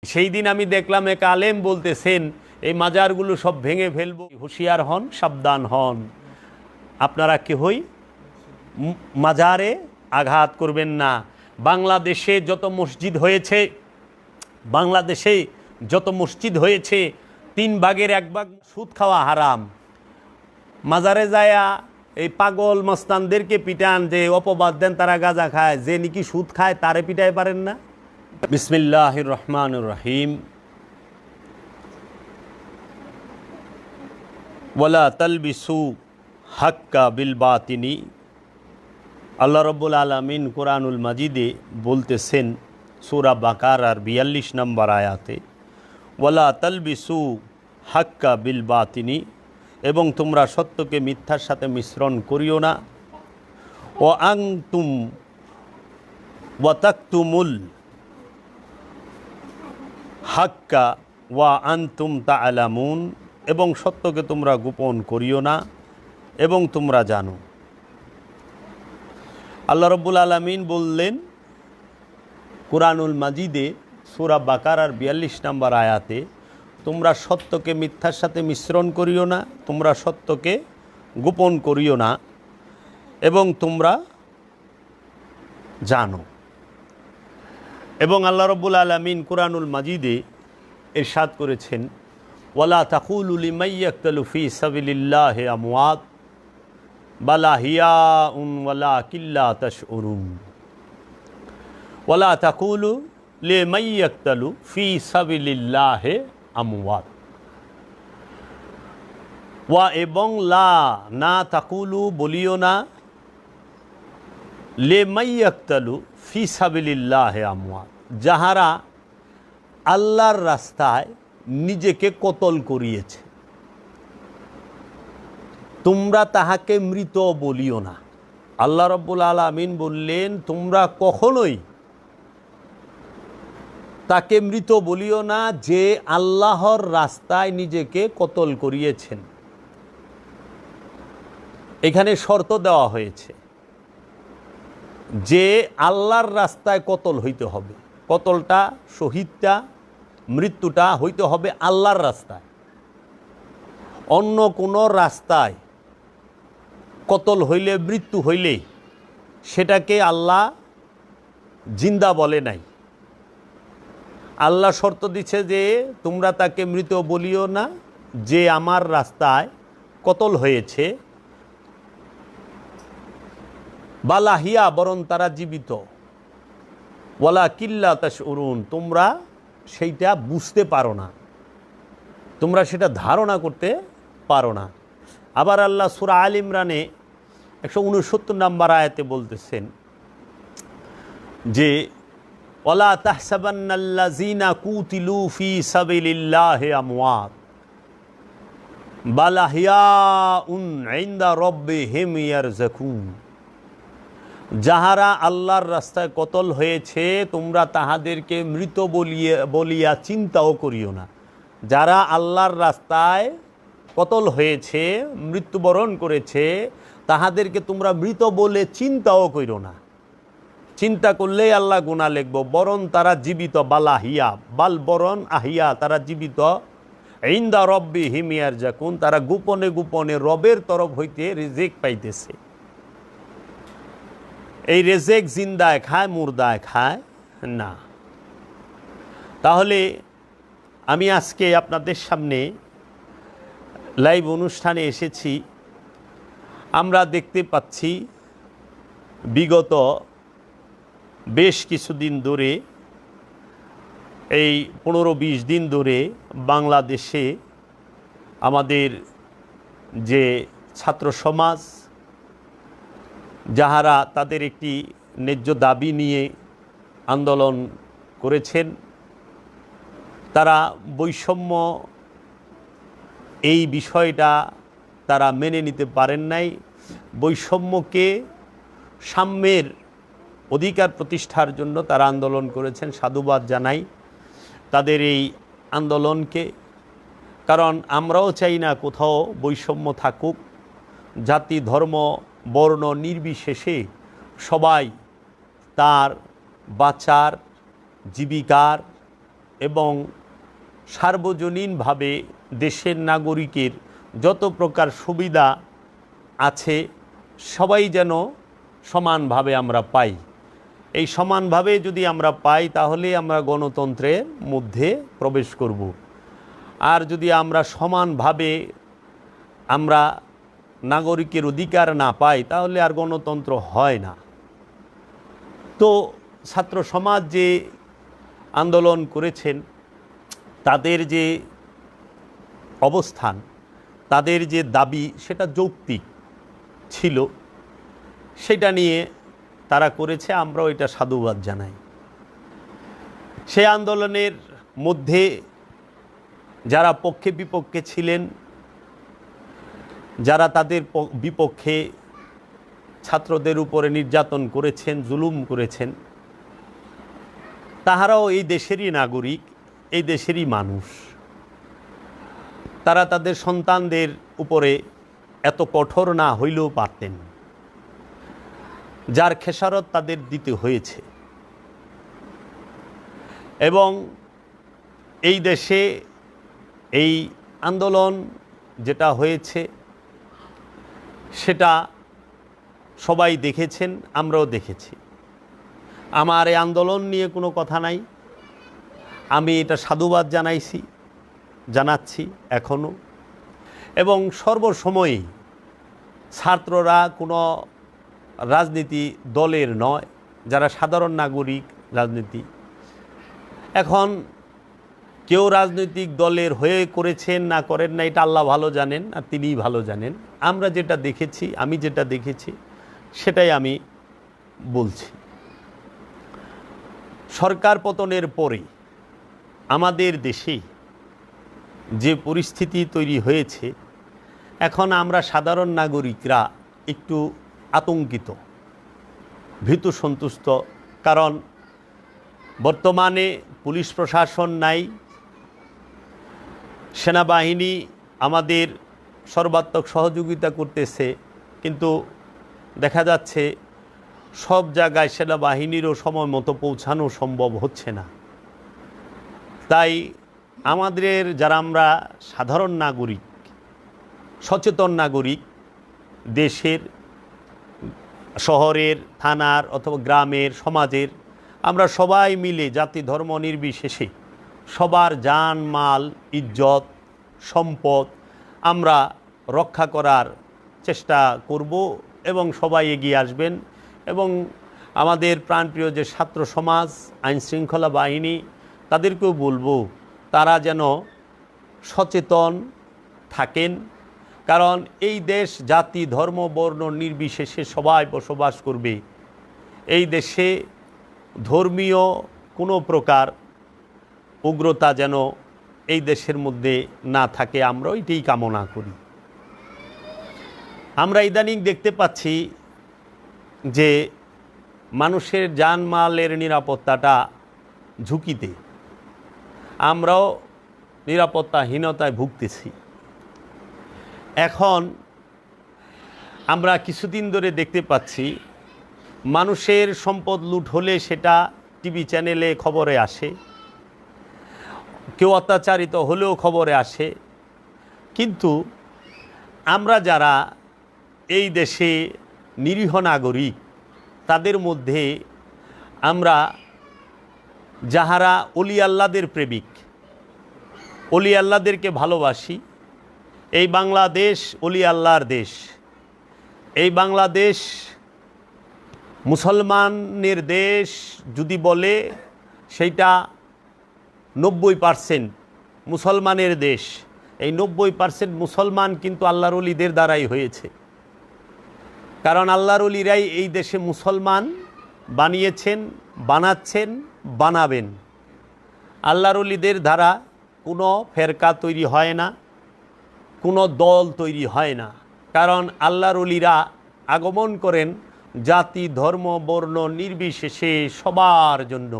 সেই দিন আমি দেখলাম এক আলেম বলতেছেন এই মাজারগুলো সব ভেঙে ফেলবো, হুঁশিয়ার হন, সাবধান হন, আপনারা কেহই মাজারে আঘাত করবেন না। বাংলাদেশে যত মসজিদ হয়েছে 3 ভাগের 1 ভাগ সুদ খাওয়া হারাম। মাজারে যায়া এই পাগল মস্তানদেরকে পিটান, যে অপবাদ দেন তারা গাঁজা খায়, যে নাকি সুদ খায় তারে পিটাই পারেন না। বিসমিল্লাহির রহমানির রহিম। ওয়ালা তালবিসু হাক্কা বিল বাতিনি। আল্লাহ রাব্বুল আলামিন কোরআনুল মাজিদে বলতেছেন সূরা বাকারার 42 নম্বর আয়াতে, ওয়ালা তালবিসু হাক্কা বিল বাতিনি, এবং তোমরা সত্যকে মিথ্যার সাথে মিশ্রণ করিও না। ও আনতুম ওয়া তাকতুমুল হাক্কা ওয়া আনতুম তা'লামুন, এবং সত্যকে তোমরা গোপন করিও না এবং তোমরা জানো। আল্লাহ রাব্বুল আলামিন বললেন কোরআনুল মাজিদে সূরা বাকারার 42 নম্বর আয়াতে, তোমরা সত্যকে মিথ্যার সাথে মিশ্রণ করিও না, তোমরা সত্যকে গোপন করিও না এবং তোমরা জানো। এবং আল্লাহ রাব্বুল আলামিন কোরআনুল মাজিদে ইরশাদ করেছেন, ওয়ালা তাকুলু লিমান ইয়াকতালু ফি সাবিলিল্লাহি আমওয়াত বাল আহিয়াউন ওয়ালাকিন লা তাশউরুন। ওয়ালা তাকুলু লিমান ইয়াকতালু ফি সাবিলিল্লাহি আমওয়াত। ওয়া এবং লা না তাকুলু বলিও না, লিমান ইয়াকতালু ফি সাবিলিল্লাহি আমওয়াত, যাহারা আল্লাহর রাস্তায় নিজেকে কতল করিয়েছে, তোমরা তাহাকে মৃত বলিও না। আল্লাহ রাব্বুল আলামিন বললেন তোমরা কখনোই তাকে মৃত বলিও না যে আল্লাহর রাস্তায় নিজেকে কতল করিয়েছেন। এখানে শর্ত দেওয়া হয়েছে যে আল্লাহর রাস্তায় কতল হইতে হবে, কতলটা, শহীদটা, মৃত্যুটা হইতে হবে আল্লাহর রাস্তায়। অন্য কোনো রাস্তায় কতল হইলে, মৃত্যু হইলে সেটাকে আল্লাহ জিন্দা বলে নাই। আল্লাহ শর্ত দিচ্ছে যে তোমরা তাকে মৃত বলিও না যে আমার রাস্তায় কতল হয়েছে, বালাহিয়া বরং তারা জীবিত, ওয়ালাকিন লা তাশউরুন, তোমরা সেইটা বুঝতে পারো না, তোমরা সেটা ধারণা করতে পারো না। আবার আল্লাহ সূরা আল ইমরানে 169 নম্বর আয়াতে বলতেছেন যে ওয়ালা তাহসাবান্নাল্লাযীনা কুতিলু ফি সাবিলিল্লাহি আমওয়াত বাল আহিয়াউন ইনদা রাব্বিহিম ইয়ারযাকুন। যাহারা আল্লাহর রাস্তায় কতল হয়েছে তোমরা তাহাদেরকে মৃত বলিয়া চিন্তাও করিও না। যারা আল্লাহর রাস্তায় কতল হয়েছে, মৃত্যুবরণ করেছে, তাহাদেরকে তোমরা মৃত বলে চিন্তাও করিও না। চিন্তা করলেই আল্লাহ গুনাহ লিখব, বরং তারা জীবিত, বালাহিয়া বাল বরং আহিয়া, তারা জীবিত, ইনদা রাব্বিহিম ইয়ারযাকুন, তারা গোপনে গোপনে রবের তরফ হইতে রিজিক পাইতেছে। এই রেজেক জিন্দায় খায়, মুর্দায় খায় না। তাহলে আমি আজকে আপনাদের সামনে লাইভ অনুষ্ঠানে এসেছি। আমরা দেখতে পাচ্ছি বিগত বেশ কিছুদিন ধরে, এই 15-20 দিন ধরে বাংলাদেশে আমাদের যে ছাত্র সমাজ, যাহারা তাদের একটি ন্যায্য দাবি নিয়ে আন্দোলন করেছেন, তারা বৈষম্য এই বিষয়টা তারা মেনে নিতে পারেন নাই। বৈষম্যকে, সাম্যের অধিকার প্রতিষ্ঠার জন্য তারা আন্দোলন করেছেন। সাধুবাদ জানাই তাদের এই আন্দোলনকে, কারণ আমরাও চাই না কোথাও বৈষম্য থাকুক। জাতি, ধর্ম, বর্ণ নির্বিশেষে সবাই তার বাঁচার, জীবিকার এবং সার্বজনীনভাবে দেশের নাগরিকের যত প্রকার সুবিধা আছে সবাই যেন সমানভাবে আমরা পাই। এই সমানভাবে যদি আমরা পাই তাহলে আমরা গণতন্ত্রের মধ্যে প্রবেশ করব। আর যদি আমরা সমানভাবে আমরা নাগরিকের অধিকার না পাই তাহলে আর গণতন্ত্র হয় না। তো ছাত্র সমাজ যে আন্দোলন করেছেন, তাদের যে অবস্থান, তাদের যে দাবি, সেটা যৌক্তিক ছিল, সেটা নিয়ে তারা করেছে, আমরাও এটা সাধুবাদ জানাই। সেই আন্দোলনের মধ্যে যারা পক্ষে বিপক্ষে ছিলেন, যারা তাদের বিপক্ষে ছাত্রদের উপরে নির্যাতন করেছেন, জুলুম করেছেন, তাহারাও এই দেশেরই নাগরিক, এই দেশেরই মানুষ। তারা তাদের সন্তানদের উপরে এত কঠোর না হইলেও পারতেন, যার খেসারত তাদের দিতে হয়েছে। এবং এই দেশে এই আন্দোলন যেটা হয়েছে সেটা সবাই দেখেছেন, আমরাও দেখেছি। আমার এই আন্দোলন নিয়ে কোনো কথা নাই, আমি এটা সাধুবাদ জানাচ্ছি এখনও। এবং সর্বসময়ই ছাত্ররা কোনো রাজনীতি দলের নয়, যারা সাধারণ নাগরিক রাজনীতি। এখন কেউ রাজনৈতিক দলের হয়ে করেছেন না করেন না, এটা আল্লাহ ভালো জানেন আর তিনিই ভালো জানেন। আমরা যেটা দেখেছি, আমি যেটা দেখেছি সেটাই আমি বলছি। সরকার পতনের পরে আমাদের দেশে যে পরিস্থিতি তৈরি হয়েছে, এখন আমরা সাধারণ নাগরিকরা একটু আতঙ্কিত, ভীতু সন্তুষ্ট। কারণ বর্তমানে পুলিশ প্রশাসন নাই, সেনাবাহিনী আমাদের সর্বাত্মক সহযোগিতা করতেছে, কিন্তু দেখা যাচ্ছে সব জায়গায় সেনাবাহিনীরও সময় মতো পৌঁছানো সম্ভব হচ্ছে না। তাই আমাদের যারা আমরা সাধারণ নাগরিক, সচেতন নাগরিক, দেশের, শহরের, থানার অথবা গ্রামের, সমাজের, আমরা সবাই মিলে জাতি ধর্ম নির্বিশেষে সবার জান মাল ইজ্জত সম্পদ আমরা রক্ষা করার চেষ্টা করব এবং সবাই এগিয়ে আসবেন। এবং আমাদের প্রাণপ্রিয় যে ছাত্র সমাজ, আইনশৃঙ্খলা বাহিনী, তাদেরকেও বলবো তারা যেন সচেতন থাকেন। কারণ এই দেশ জাতি ধর্ম বর্ণ নির্বিশেষে সবাই বসবাস করবে। এই দেশে ধর্মীয় কোনো প্রকার উগ্রতা যেন এই দেশের মধ্যে না থাকে, আমরা এটাই কামনা করি। আমরা ইদানিং দেখতে পাচ্ছি যে মানুষের জানমালের নিরাপত্তাটা ঝুঁকিতে, আমরাও নিরাপত্তাহীনতায় ভুগতেছি। এখন আমরা কিছুদিন ধরে দেখতে পাচ্ছি মানুষের সম্পদ লুট হলে সেটা টিভি চ্যানেলে খবরে আসে, কেউ অত্যাচারিত হলেও খবরে আসে। কিন্তু আমরা যারা এই দেশে নিরীহ নাগরিক, তাদের মধ্যে আমরা যাহারা অলি আল্লাহদের প্রেমিক, অলি আল্লাহদেরকে ভালোবাসি, এই বাংলাদেশ অলি আল্লাহর দেশ। এই বাংলাদেশ মুসলমানের দেশ যদি বলে সেইটা 90% মুসলমানের দেশ। এই 90% মুসলমান কিন্তু আল্লাহর ওলিদের দ্বারাই হয়েছে। কারণ আল্লাহর ওলিরাই এই দেশে মুসলমান বানিয়েছেন, বানাচ্ছেন, বানাবেন। আল্লাহর ওলিদের দ্বারা কোনো ফেরকা তৈরি হয় না, কোনো দল তৈরি হয় না। কারণ আল্লাহর ওলিরা আগমন করেন জাতি ধর্ম বর্ণ নির্বিশেষে সবার জন্য।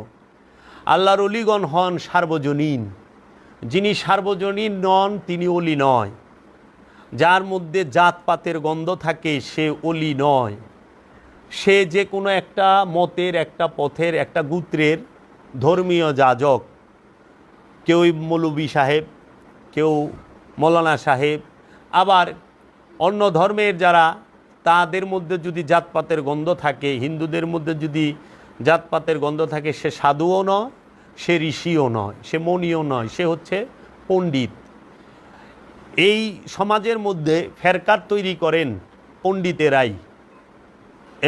আল্লাহর ওলিগণ হন সার্বজনীন। যিনি সার্বজনীন নন তিনি ওলি নয়। যার মধ্যে জাতপাতের গন্ধ থাকে সে ওলি নয়। সে যে কোনো একটা মতের, একটা পথের, একটা গোত্রের ধর্মীয় যাজক। কেউ মৌলবী সাহেব, কেউ মৌলানা সাহেব, আবার অন্য ধর্মের যারা, তাদের মধ্যে যদি জাতপাতের গন্ধ থাকে, হিন্দুদের মধ্যে যদি জাতপাতের গন্ধ থাকে, সে সাধুও নয়, সে ঋষিও নয়, সে মণিও নয়, সে হচ্ছে পণ্ডিত। এই সমাজের মধ্যে ফেরকাত তৈরি করেন পণ্ডিতেরাই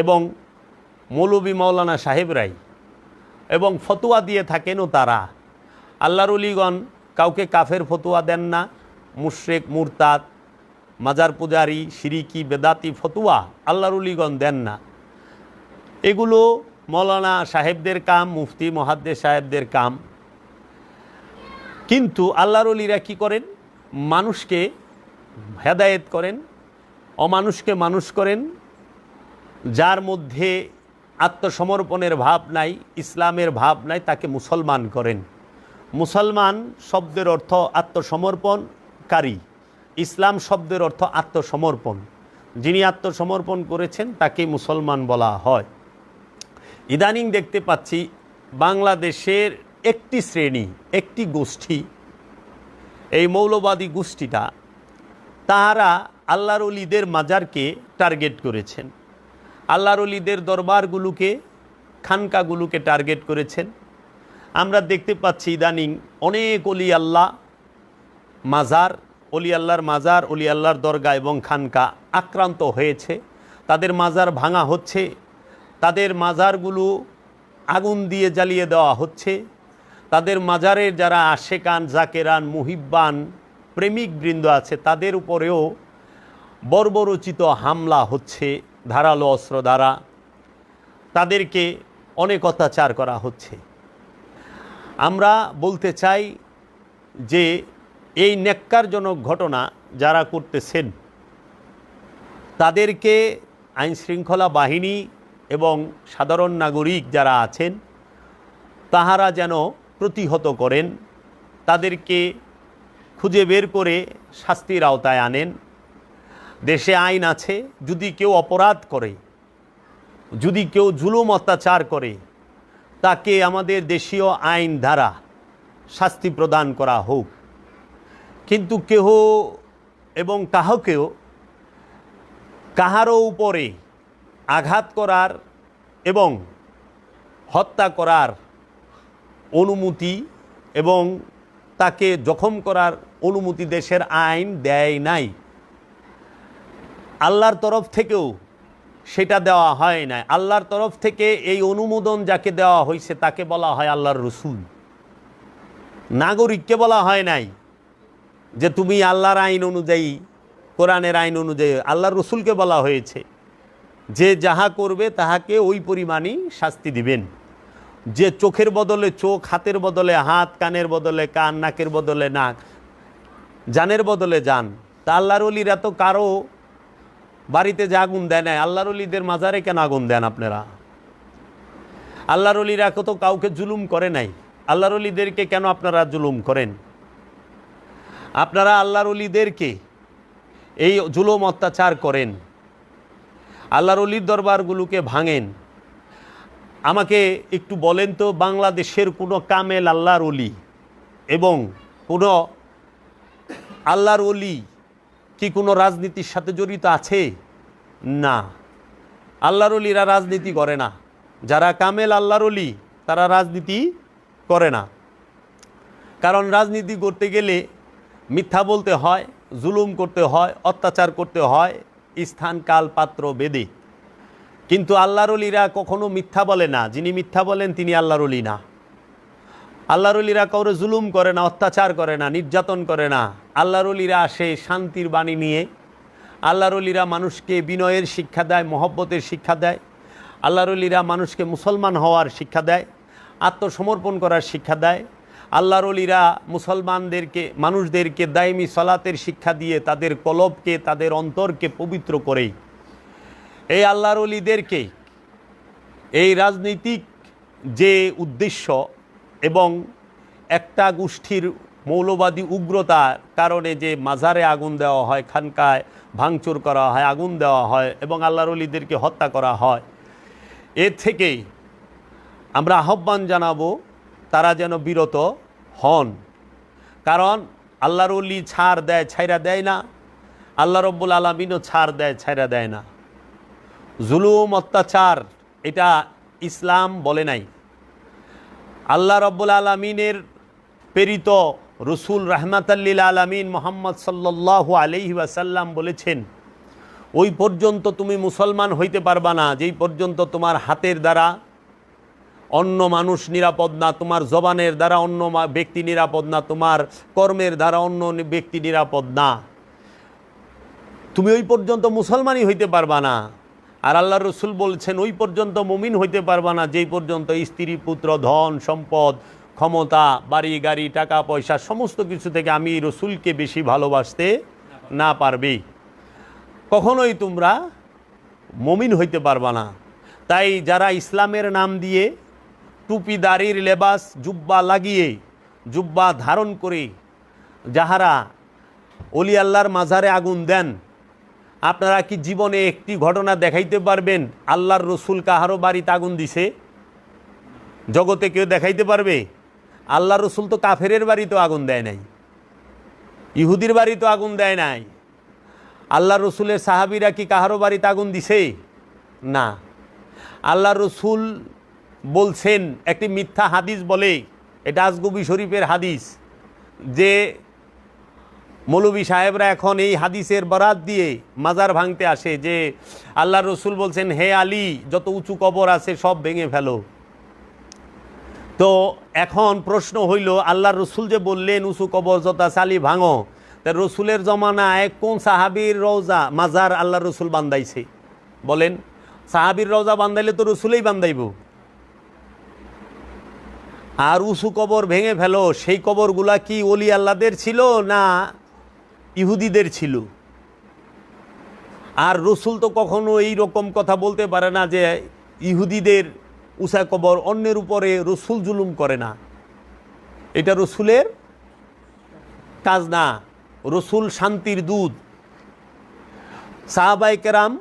এবং মৌলবী মৌলানা সাহেবরাই, এবং ফতোয়া দিয়ে থাকেনও তারা। আল্লাহর ওলিগণ কাউকে কাফের ফতোয়া দেন না, মুশরিক, মুরতাদ, মাজার পূজারি, শিরিকি, বেদাতি ফতোয়া আল্লাহর ওলিগণ দেন না। এগুলো মৌলানা সাহেবদের কাম, মুফতি মুহাদ্দিস সাহেবদের কাম। কিন্তু আল্লাহর ওলিরা কী করেন? মানুষকে হেদায়েত করেন, অমানুষকে মানুষ করেন। যার মধ্যে আত্মসমর্পণের ভাব নাই, ইসলামের ভাব নাই, তাকে মুসলমান করেন। মুসলমান শব্দের অর্থ আত্মসমর্পণকারী, ইসলাম শব্দের অর্থ আত্মসমর্পণ। যিনি আত্মসমর্পণ করেছেন তাকে মুসলমান বলা হয়। ইদানিং দেখতে পাচ্ছি বাংলাদেশের একটি শ্রেণী, একটি গোষ্ঠী, এই মৌলবাদী গোষ্ঠীটা, তাহারা আল্লাহর ওলিদের মাজারকে টার্গেট করেছেন, আল্লাহর ওলিদের দরবারগুলোকে, খানকাগুলোকে টার্গেট করেছেন। আমরা দেখতে পাচ্ছি ইদানিং অনেক অলি আল্লাহ মাজার, অলি আল্লাহর মাজার, অলি আল্লাহর দরগা এবং খানকা আক্রান্ত হয়েছে, তাদের মাজার ভাঙা হচ্ছে, তাদের মাজারগুলো আগুন দিয়ে জ্বালিয়ে দেওয়া হচ্ছে, তাদের মাজারের যারা আশেকান, জাকেরান, মুহিব্বান, প্রেমিকবৃন্দ আছে তাদের উপরেও বর্বরচিত হামলা হচ্ছে ধারালো অস্ত্র দ্বারা, তাদেরকে অনেক অত্যাচার করা হচ্ছে। আমরা বলতে চাই যে এই ন্যাক্কারজনক ঘটনা যারা করতেছেন তাদেরকে আইনশৃঙ্খলা বাহিনী এবং সাধারণ নাগরিক যারা আছেন তাহারা যেন প্রতিহত করেন, তাদেরকে খুঁজে বের করে শাস্তির আওতায় আনেন। দেশে আইন আছে, যদি কেউ অপরাধ করে, যদি কেউ জুলুম অত্যাচার করে, তাকে আমাদের দেশীয় আইন দ্বারা শাস্তি প্রদান করা হোক। কিন্তু কেহ এবং কাহকেও কাহারও উপরে আঘাত করার এবং হত্যা করার অনুমতি এবং তাকে জখম করার অনুমতি দেশের আইন দেয় নাই, আল্লাহর তরফ থেকেও সেটা দেওয়া হয় না। আল্লাহর তরফ থেকে এই অনুমোদন যাকে দেওয়া হয়েছে তাকে বলা হয় আল্লাহর রসুল। নাগরিককে বলা হয় নাই যে তুমি আল্লাহর আইন অনুযায়ী, কোরআনের আইন অনুযায়ী। আল্লাহর রসুলকে বলা হয়েছে যে যাহা করবে তাহাকে ওই পরিমাণই শাস্তি দিবেন। যে চোখের বদলে চোখ, হাতের বদলে হাত, কানের বদলে কান, নাকের বদলে নাক, জানের বদলে জান। তা আল্লাহর ওলিরা তো কারো বাড়িতে যে আগুন দেয় নাই, আল্লাহর ওলিদের মাজারে কেন আগুন দেন আপনারা? আল্লাহর ওলিরা তো কাউকে জুলুম করে নাই, আল্লাহর ওলিদেরকে কেন আপনারা জুলুম করেন? আপনারা আল্লাহর ওলিদেরকে এই জুলুম অত্যাচার করেন, আল্লাহর ওলির দরবারগুলোকে ভাঙেন। আমাকে একটু বলেন তো, বাংলাদেশের কোনো কামেল আল্লাহর ওলি এবং কোনো আল্লাহর ওলি কি কোনো রাজনীতির সাথে জড়িত আছে? না, আল্লাহর ওলিরা রাজনীতি করে না। যারা কামেল আল্লাহর ওলি তারা রাজনীতি করে না, কারণ রাজনীতি করতে গেলে মিথ্যা বলতে হয়, জুলুম করতে হয়, অত্যাচার করতে হয়, স্থান কাল পাত্র বেদে। কিন্তু আল্লাহর ওলিরা কখনো মিথ্যা বলে না। যিনি মিথ্যা বলেন তিনি আল্লাহর ওলি না। আল্লাহর ওলিরা কাউরে জুলুম করে না, অত্যাচার করে না, নির্যাতন করে না। আল্লাহর ওলিরা আসে শান্তির বাণী নিয়ে। আল্লাহর ওলিরা মানুষকে বিনয়ের শিক্ষা দেয়, মহব্বতের শিক্ষা দেয়। আল্লাহর ওলিরা মানুষকে মুসলমান হওয়ার শিক্ষা দেয়, আত্মসমর্পণ করার শিক্ষা দেয়। আল্লাহর ওলিরা মুসলমানদেরকে, মানুষদেরকে দায়মি সলাতের শিক্ষা দিয়ে তাদের কলবকে, তাদের অন্তরকে পবিত্র করে। এই আল্লাহর ওলিদেরকে এই রাজনৈতিক যে উদ্দেশ্য এবং একটা গোষ্ঠীর মৌলবাদী উগ্রতার কারণে যে মাজারে আগুন দেওয়া হয়, খানকায় ভাঙচুর করা হয়, আগুন দেওয়া হয় এবং আল্লাহর ওলিদেরকে হত্যা করা হয়, এর থেকেই আমরা আহ্বান জানাবো তারা যেন বিরত হন। কারণ আল্লাহর ওলি ছাড় দেয়, ছাইরা দেয় না, আল্লাহ রব্বুল আলামিনও ছাড় দেয়, ছাইরা দেয় না। জুলুম, অত্যাচার এটা ইসলাম বলে নাই। আল্লাহ রব্বুল আলামিনের প্রেরিত রসুল রাহমাতাল্লিল আলামিন মুহাম্মদ সাল্লাল্লাহু আলাইহি ওয়াসাল্লাম বলেছেন, ওই পর্যন্ত তুমি মুসলমান হইতে পারবা না যেই পর্যন্ত তোমার হাতের দ্বারা অন্য মানুষ নিরাপদ না, তোমার জবানের দ্বারা অন্য ব্যক্তি নিরাপদ না, তোমার কর্মের দ্বারা অন্য ব্যক্তি নিরাপদ না, তুমি ওই পর্যন্ত মুসলমানই হইতে পারবা না। আর আল্লাহ রসুল বলছেন, ওই পর্যন্ত মুমিন হইতে পারবা না যেই পর্যন্ত স্ত্রী, পুত্র, ধন সম্পদ, ক্ষমতা, বাড়ি গাড়ি, টাকা পয়সা সমস্ত কিছু থেকে আমি রসুলকে বেশি ভালোবাসতে না পারবে, কখনোই তোমরা মুমিন হইতে পারবা না। তাই যারা ইসলামের নাম দিয়ে টুপি, দাড়ির লেবাস, জুব্বা লাগিয়ে, জুব্বা ধারণ করে যাহারা অলি আল্লাহর মাজারে আগুন দেন, আপনারা কি জীবনে একটি ঘটনা দেখাইতে পারবেন আল্লাহর রসুল কাহারও বাড়িতে আগুন দিছে? জগতে কেউ দেখাইতে পারবে? আল্লাহ রসুল তো কাফেরের বাড়িতেও আগুন দেয় নাই, ইহুদির বাড়িতেও আগুন দেয় নাই। আল্লাহ রসুলের সাহাবিরা কি কাহারও বাড়িতে আগুন দিছে? না। আল্লাহ রসুল বলছেন, একটি মিথ্যা হাদিস বলে, এটা আজগবি শরীফের হাদিস, যে মৌলবী সাহেবরা এখন এই হাদিসের বরাত দিয়ে মাজার ভাঙতে আসে, যে আল্লাহ রসুল বলছেন, হে আলী, যত উঁচু কবর আছে সব ভেঙে ফেলো। তো এখন প্রশ্ন হইল, আল্লাহ রসুল যে বললেন উঁচু কবর যত আছে আলী ভাঙো, তা রসুলের জমানায় কোন সাহাবীর রওজা মাজার আল্লাহ রসুল বান্দাইছে? বলেন, সাহাবীর রওজা বান্দাইলে তো রসুলেই বান্দাইব। আর উঁচু কবর ভেঙে ফেলো, সেই কবরগুলা কি ওলি আল্লাহদের ছিল না ইহুদিদের ছিল? আর রসুল তো কখনো এই রকম কথা বলতে পারে না যে ইহুদিদের উঁচা কবর, অন্যের উপরে রসুল জুলুম করে না, এটা রসুলের কাজ না। রসুল শান্তির দূত। সাহাবায়ে কেরাম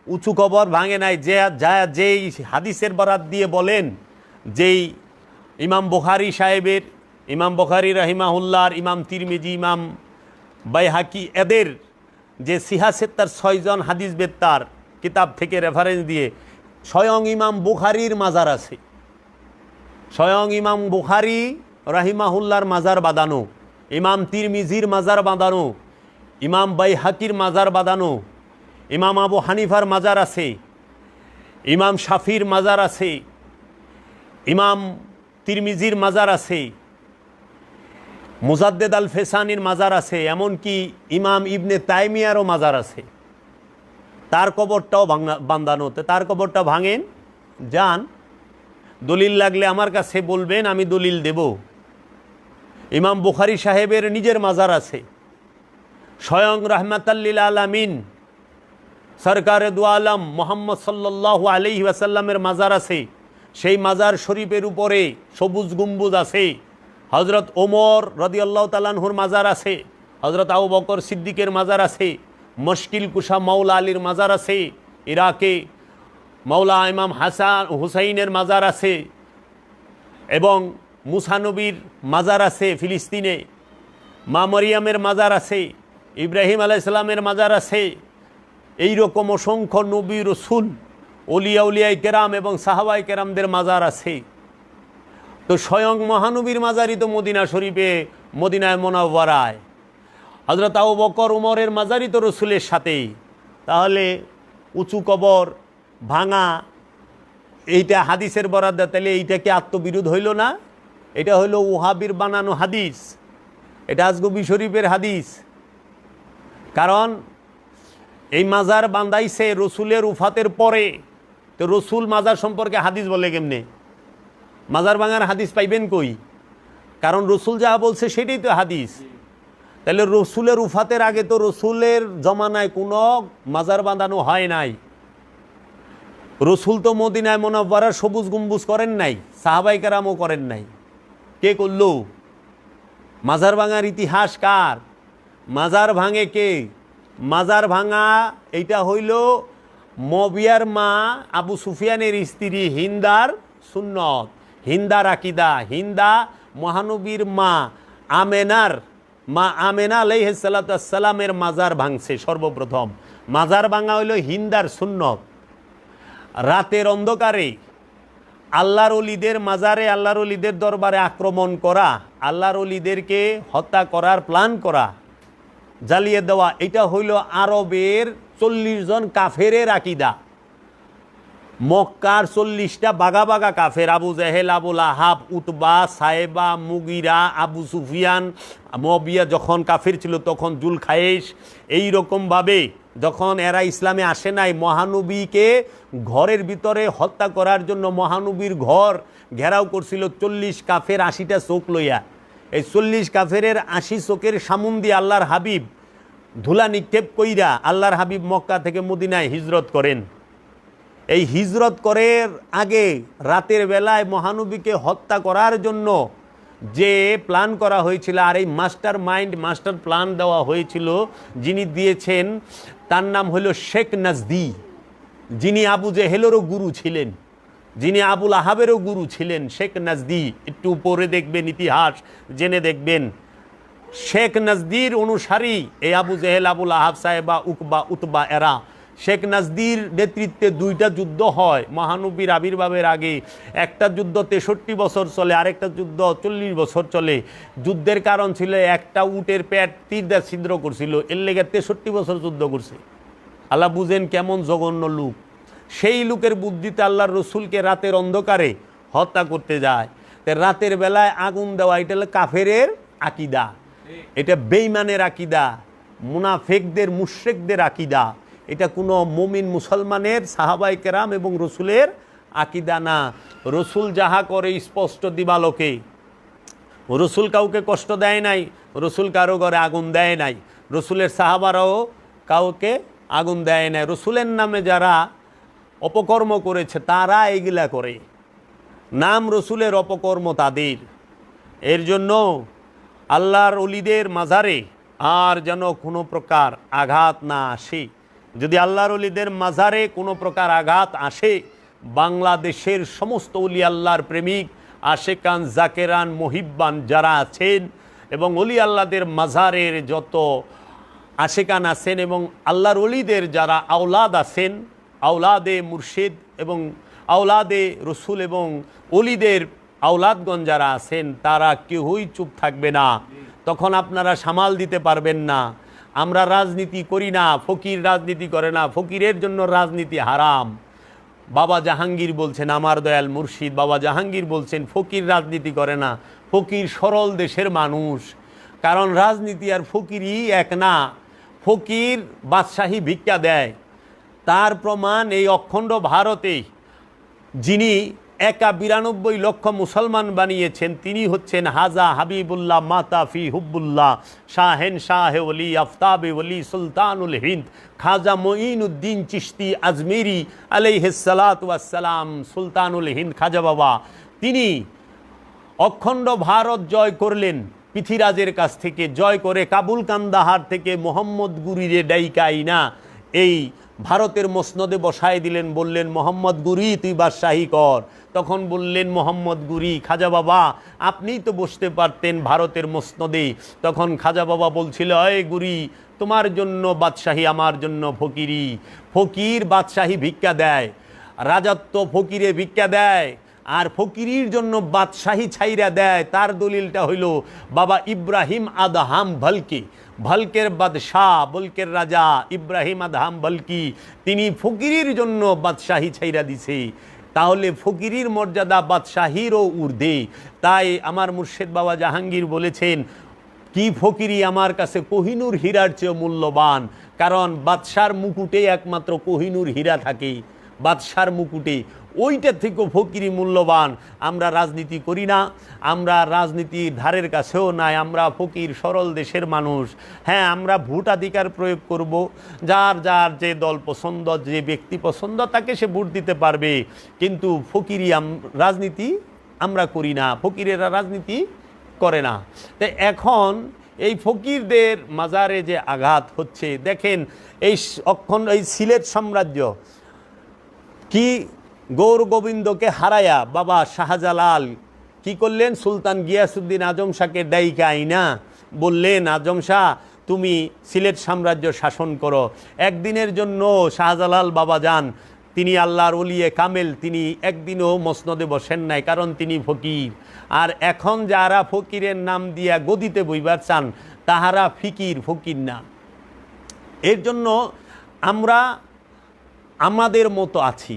উঁচু কবর ভাঙে নাই। যেই হাদিসের বরাত দিয়ে বলেন, যেই ইমাম বুখারী সাহেবের, ইমাম বুখারী রাহিমাহুল্লাহর, ইমাম তিরমিজি, ইমাম বাইহাকি, এদের যে সিহাসেত্তার 6 জন হাদিস বেত্তার কিতাব থেকে রেফারেন্স দিয়ে স্বয়ং ইমাম বুখারীর মাজার আছে, স্বয়ং ইমাম বুখারী রাহিমাহুল্লাহর মাজার বাঁধানো, ইমাম তিরমিজির মাজার বাঁধানো, ইমাম বাইহাকির মাজার বাঁধানো, ইমাম আবু হানিফার মাজার আছে, ইমাম শাফির মাজার আছে, ইমাম তিরমিজির মাজার আছে, মুজাদ্দেদ আল ফেসানির মাজার আছে, এমনকি ইমাম ইবনে তাইমিয়ারও মাজার আছে। তার কবরটাও বান্ধানো। তার কবরটা ভাঙেন, যান, দলিল লাগলে আমার কাছে বলবেন, আমি দলিল দেব। ইমাম বুখারী সাহেবের নিজের মাজার আছে, স্বয়ং রাহমাতাল্লিল আলামিন সরকারে দু আলম মুহাম্মদ সাল্লাল্লাহু আলাইহি ওয়াসাল্লামের মাজার আছে। সেই মাজার শরীফের উপরে সবুজ গম্বুজ আছে। হজরত ওমর রাদিয়াল্লাহু তাআলা আনহুর মাজার আছে, হজরত আবু বকর সিদ্দিকের মাজার আছে, মুশকিল কুশা মাওলা আলীর মাজার আছে, ইরাকে মাওলা ইমাম হাসান হুসাইনের মাজার আছে, এবং মুসা নবীর মাজার আছে ফিলিস্তিনে, মা মরিয়ামের মাজার আছে, ইব্রাহিম আলাইহিস সালামের মাজার আছে। এই রকম অসংখ্য নবী রসুল, ওলিয়া উলিয়াই কেরাম এবং সাহাবাই কেরামদের মাজার আছে। তো স্বয়ং মহানবীর মাজারই তো মদিনা শরীফে, মদিনায় মুনাওয়ারায়। হযরত আবু বকর উমরের মাজারই তো রসুলের সাথেই। তাহলে উঁচু কবর ভাঙা, এইটা হাদিসের বরাদ্দ, তাহলে এইটা কি আত্মবিরোধ হইল না? এটা হইল ওহাবির বানানো হাদিস, এটা আজগবি শরীফের হাদিস। কারণ এই মাজার বান্ধাইছে রসুলের উফাতের পরে, তো রসুল মাজার সম্পর্কে হাদিস বলে কেমনে? মাজার ভাঙার হাদিস পাইবেন কই? কারণ রসুল যা বলছে সেটাই তো হাদিস। তাহলে রসুলের উফাতের আগে তো রসুলের জমানায় কোনো মাজার বাঁধানো হয় নাই। রসুল তো মদিনায় মুনাওয়ারার সবুজ গম্বুজ করেন নাই, সাহাবায়ে কেরামও করেন নাই। কে করল? মাজার ভাঙার ইতিহাস কার? মাজার ভাঙে কে? মাজার ভাঙা এইটা হইল মুয়াবিয়ার মা আবু সুফিয়ানের স্ত্রী হিন্দার সুন্নত, হিন্দার আকিদা। হিন্দা মহানবীর মা, মা আমেনা আলাইহিস সালাতু ওয়াস সালামের মাজার ভাঙছে সর্বপ্রথম। মাজার ভাঙা হইল হিন্দার সুন্নত। রাতের অন্ধকারে আল্লাহর ওলিদের মাজারে, আল্লাহর ওলিদের দরবারে আক্রমণ করা, আল্লাহর ওলিদেরকে হত্যা করার প্ল্যান করা, জ্বালিয়ে দেওয়া, এটা হইল আরবের 40 জন কাফেরের আকীদা। মক্কার 40টা বাগা বাগা কাফের, আবু জেহেল, আবুল আহাব, উতবা, সায়েবা, মুগিরা, আবু সুফিয়ান, মুয়াবিয়া যখন কাফের ছিল তখন জুলখায়েশ, এইরকমভাবে যখন এরা ইসলামে আসে নাই, মহানবীকে ঘরের ভিতরে হত্যা করার জন্য মহানবীর ঘর ঘেরাও করছিল 40 কাফের 80টা চোখ লইয়া। এই 40 কাফেরের 80 চোখের সামুন দিয়ে আল্লাহর হাবিব ধুলা নিক্ষেপ কইরা আল্লাহর হাবিব মক্কা থেকে মদিনায় হিজরত করেন। এই হিজরত করার আগে রাতের বেলায় মহানবীকে হত্যা করার জন্য যে প্ল্যান করা হয়েছিল, আর এই মাস্টার প্ল্যান দেওয়া হয়েছিল, যিনি দিয়েছেন তার নাম হলো শেখ নাজদি, যিনি আবু জেহেলেরও গুরু ছিলেন, যিনি আবুল আহাবেরও গুরু ছিলেন। শেখ নাজদি, একটু উপরে দেখবেন, ইতিহাস জেনে দেখবেন। শেখ নাজদির অনুসারী এই আবু জেহেল, আবুল আহাব, সাহেবা, উকবা, উতবা এরা। শেখ নাজদির নেতৃত্বে 2টা যুদ্ধ হয় মহানবীর আবির্ভাবের আগে। একটা যুদ্ধ 63 বছর চলে, আরেকটা যুদ্ধ 40 বছর চলে। যুদ্ধের কারণ ছিল একটা উটের পেট তীর দিয়ে ছিদ্র করছিল, এর লেগে 63 বছর যুদ্ধ করছে। আল্লাহ বুঝেন কেমন জঘন্য লোক। সেই লোকের বুদ্ধিতে আল্লাহর রসুলকে রাতের অন্ধকারে হত্যা করতে যায়। রাতের বেলায় আগুন দেওয়া, এটা হলো কাফেরের আকীদা, এটা বেঈমানের আকীদা, মুনাফিকদের, মুশরিকদের আকীদা। এটা কোনো মুমিন মুসলমানের, সাহাবায়ে কেরাম এবং রসুলের আকীদা না। রসুল যাহা করে স্পষ্ট দিবালোকে। রসুল কাউকে কষ্ট দেয় নাই, রসুল কারো ঘরে আগুন দেয় নাই, রসুলের সাহাবারাও কাউকে আগুন দেয় নাই। রসুলের নামে যারা অপকর্ম করেছে তারা এগুলা করে, নাম রসুলের অপকর্ম তাদের। এর জন্য আল্লাহর ওলিদের মাজারে আর যেন কোনো প্রকার আঘাত না আসে। যদি আল্লাহর ওলিদের মাজারে কোনো প্রকার আঘাত আসে, বাংলাদেশের সমস্ত ওলি আল্লাহর প্রেমিক, আশেকান, জাকেরান, মহিব্বান যারা আছেন এবং ওলি আল্লাহদের মাজারের যত আশেকান আছেন এবং আল্লাহর ওলিদের যারা আওলাদ আছেন, আওলাদে মুর্শিদ এবং আওলাদে রসুল এবং ওলিদের আওলাদগণ যারা আছেন, তারা কেউই চুপ থাকবে না। তখন আপনারা সামাল দিতে পারবেন না। আমরা রাজনীতি করি না, ফকির রাজনীতি করে না, ফকিরের জন্য রাজনীতি হারাম। বাবা জাহাঙ্গীর বলছেন, আমার দয়াল মুর্শিদ বাবা জাহাঙ্গীর বলছেন, ফকির রাজনীতি করে না, ফকির সরল দেশের মানুষ। কারণ রাজনীতি আর ফকিরই এক না। ফকির বাদশাহী ভিক্ষা দেয়, তার প্রমাণ এই অখণ্ড ভারতে যিনি একা 92 লক্ষ মুসলমান বানিয়েছেন, তিনি হচ্ছেন হাজা হাবিবুল্লাহ মাতাফি হুব্বুল্লাহ শাহেন শাহে ওলি আফতাবে ওলি সুলতানুল হিন্দ খাজা মঈনুদ্দিন চিশতি আজমেরি আলাইহিস সালাতু ওয়াস সালাম, সুলতানুল হিন্দ খাজা বাবা। তিনি অখণ্ড ভারত জয় করলেন পৃথিরাজের কাছ থেকে, জয় করে কাবুল কান্দাহার থেকে মোহাম্মদ গুরিরে ডাইকাইনা এই ভারতের মসনদে বসায় দিলেন। বললেন, মোহাম্মদ গুরি তুই বাদশাহী কর। তখন বললেন মোহাম্মদ গুরি, খাজা বাবা আপনিই তো বসতে পারতেন ভারতের মসনদে। তখন খাজা বাবা বলছিল, এ গুরি তোমার জন্য বাদশাহী, আমার জন্য ফকিরি। ফকির বাদশাহী ভিক্ষা দেয়, রাজত্ব ফকিরে ভিক্ষা দেয়, আর ফকিরির জন্য বাদশাহী ছাইরা দেয়। তার দলিলটা হইল বাবা ইব্রাহিম আদহাম ভলকি, ভলকের বাদশাহ, বলকের রাজা ইব্রাহিম আদহাম ভলকি, তিনি ফকিরির জন্য বাদশাহী ছাইরা দিছে। তাহলে ফকিরির মর্যাদা বাদশাহীরও ঊর্ধ্বে। তাই আমার মুর্শিদ বাবা জাহাঙ্গীর বলেছেন, কি ফকিরি আমার কাছে কোহিনূর হীরার চেয়ে মূল্যবান। কারণ বাদশার মুকুটে একমাত্র কোহিনূর হীরা থাকে, বাদশার মুকুটে, ওইটা থেকেও ফকিরি মূল্যবান। আমরা রাজনীতি করি না, আমরা রাজনীতির ধারের কাছেও নাই, আমরা ফকির সরল দেশের মানুষ। হ্যাঁ, আমরা ভোটাধিকার প্রয়োগ করব, যার যার যে দল পছন্দ, যে ব্যক্তি পছন্দ তাকে সে ভোট দিতে পারবে, কিন্তু ফকিরি রাজনীতি আমরা করি না, ফকিরেরা রাজনীতি করে না। তাই এখন এই ফকিরদের মাজারে যে আঘাত হচ্ছে, দেখেন এই এই সিলেট সাম্রাজ্য কি গৌর গোবিন্দকে হারায়া বাবা শাহজালাল কি করলেন, সুলতান গিয়াসউদ্দিন আজম শাহকে ডাইকা আইনা বললেন, আজম শাহ তুমি সিলেট সাম্রাজ্য শাসন করো। একদিনের জন্য শাহজালাল বাবা যান, তিনি আল্লাহর ওলিয়ে কামেল, তিনি একদিনও মসনদে বসেন নাই, কারণ তিনি ফকির। আর এখন যারা ফকিরের নাম দিয়া গদিতে বইবার চান তাহারা ফকির না। এর জন্য আমরা আমাদের মতো আছি,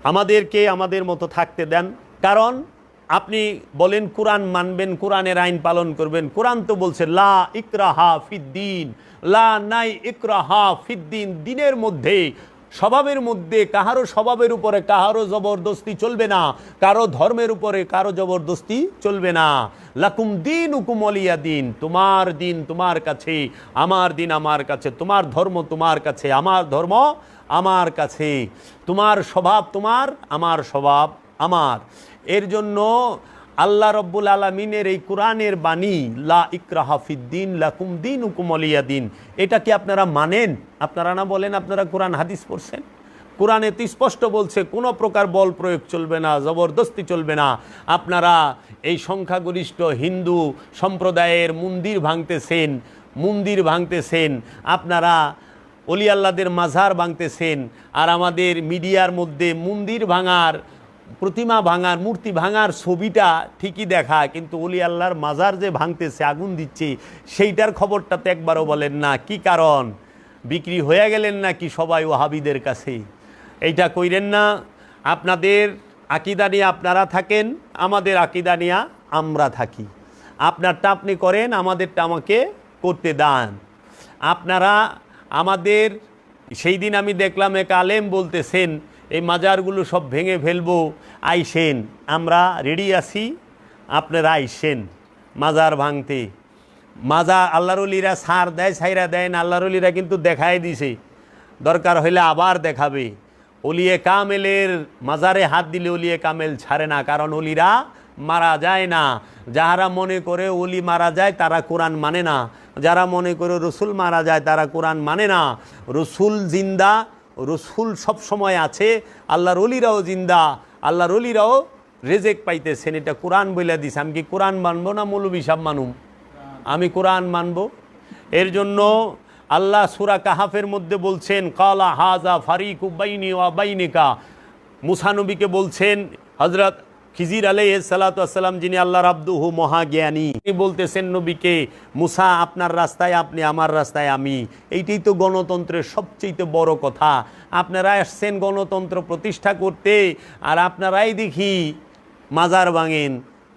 আমাদেরকে আমাদের মতো থাকতে দেন। কারণ আপনি বলেন কোরআন মানবেন, কোরআনের আইন পালন করবেন, কোরআন তো বলছে লা ইকরাহা ফিদ্দিন, লা নাই ইকরাহা ফিদ্দিন, দিনের মধ্যে স্বভাবের মধ্যে কাহারও স্বভাবের উপরে কাহারও জবরদস্তি চলবে না, কারো ধর্মের উপরে কারো জবরদস্তি চলবে না। লাকুম দিন উকুম ওয়ালিয়া দিন, তোমার দিন তোমার কাছে, আমার দিন আমার কাছে, তোমার ধর্ম তোমার কাছে, আমার ধর্ম আমার কাছে, তোমার স্বভাব তোমার, আমার স্বভাব আমার। এর জন্য আল্লাহ রব্বুল আলমিনের এই কোরআনের বাণী লা ইকরাহা ফিদ্দিন লাকুম দিনুকুম ওয়ালিয়া দিন, এটা কি আপনারা মানেন? আপনারা না বলেন আপনারা কোরআন হাদিস পড়ছেন, কোরআনে তো স্পষ্ট বলছে কোনো প্রকার বল প্রয়োগ চলবে না, জবরদস্তি চলবে না। আপনারা এই সংখ্যাগরিষ্ঠ হিন্দু সম্প্রদায়ের মন্দির ভাঙতেছেন, আপনারা অলি আল্লাহদের মাজার ভাঙতেছেন, আর আমাদের মিডিয়ার মধ্যে মন্দির ভাঙার, প্রতিমা ভাঙার, মূর্তি ভাঙার ছবিটা ঠিকই দেখা, কিন্তু অলি আল্লাহর মাজার যে ভাঙতেছে, আগুন দিচ্ছে, সেইটার খবরটা তো একবারও বলেন না। কি কারণ? বিক্রি হয়ে গেলেন নাকি সবাই ওয়াহাবিদের কাছে? এইটা কইরেন না। আপনাদের আকীদা নিয়ে আপনারা থাকেন, আমাদের আকীদা নিয়ে আমরা থাকি। আপনারটা আপনি করেন, আমাদেরটা আমাকে করতে দেন। আপনারা আমাদের, সেই দিন আমি দেখলাম এক আলেম বলতেছেন এই মাজারগুলো সব ভেঙে ফেলবো, আইসেন, আমরা রেডি আছি, আপনারা আইসেন মাজার ভাঙতে। মাজার আল্লাহর ওলিরা সার দেয়, ছাইরা দেয় না, আল্লাহর ওলিরা কিন্তু দেখাই দিছে, দরকার হইলে আবার দেখাবে। ওলিয়ে কামেলের মাজারে হাত দিলে ওলিয়ে কামেল ছাড়ে না, কারণ ওলিরা মারা যায় না। যাহারা মনে করে ওলি মারা যায় তারা কোরআন মানে না, যারা মনে করে রসুল মারা যায় তারা কোরআন মানে না। রসুল জিন্দা, রসুল সব সময় আছে, আল্লাহর ওলিরাও জিন্দা, আল্লাহর ওলিরাও রেজেক পাইতেছেন, এটা কোরআন বলে দিছে। আমি কি কোরআন মানবো না মৌলবী সাহেব মানুম? আমি কোরআন মানব। এর জন্য আল্লাহ সূরা কাহাফের মধ্যে বলছেন কালা হাজা ফারিকু বাইনি ওয়া বাইনিকা, মুসা নবীকে বলছেন, হযরত খিজির আলাইহিস সালাতু ওয়াস সালাম যিনি আল্লাহর আব্দুহু মহাজ্ঞানী, তিনি বলতেছেন নবীকে, মুসা আপনার রাস্তায় আপনি, আমার রাস্তায় আমি। এইটাই তো গণতন্ত্রের সবচেয়ে বড় কথা। আপনারা আসছেন গণতন্ত্র প্রতিষ্ঠা করতে, আর আপনারাই দেখি মাজার ভাঙেন,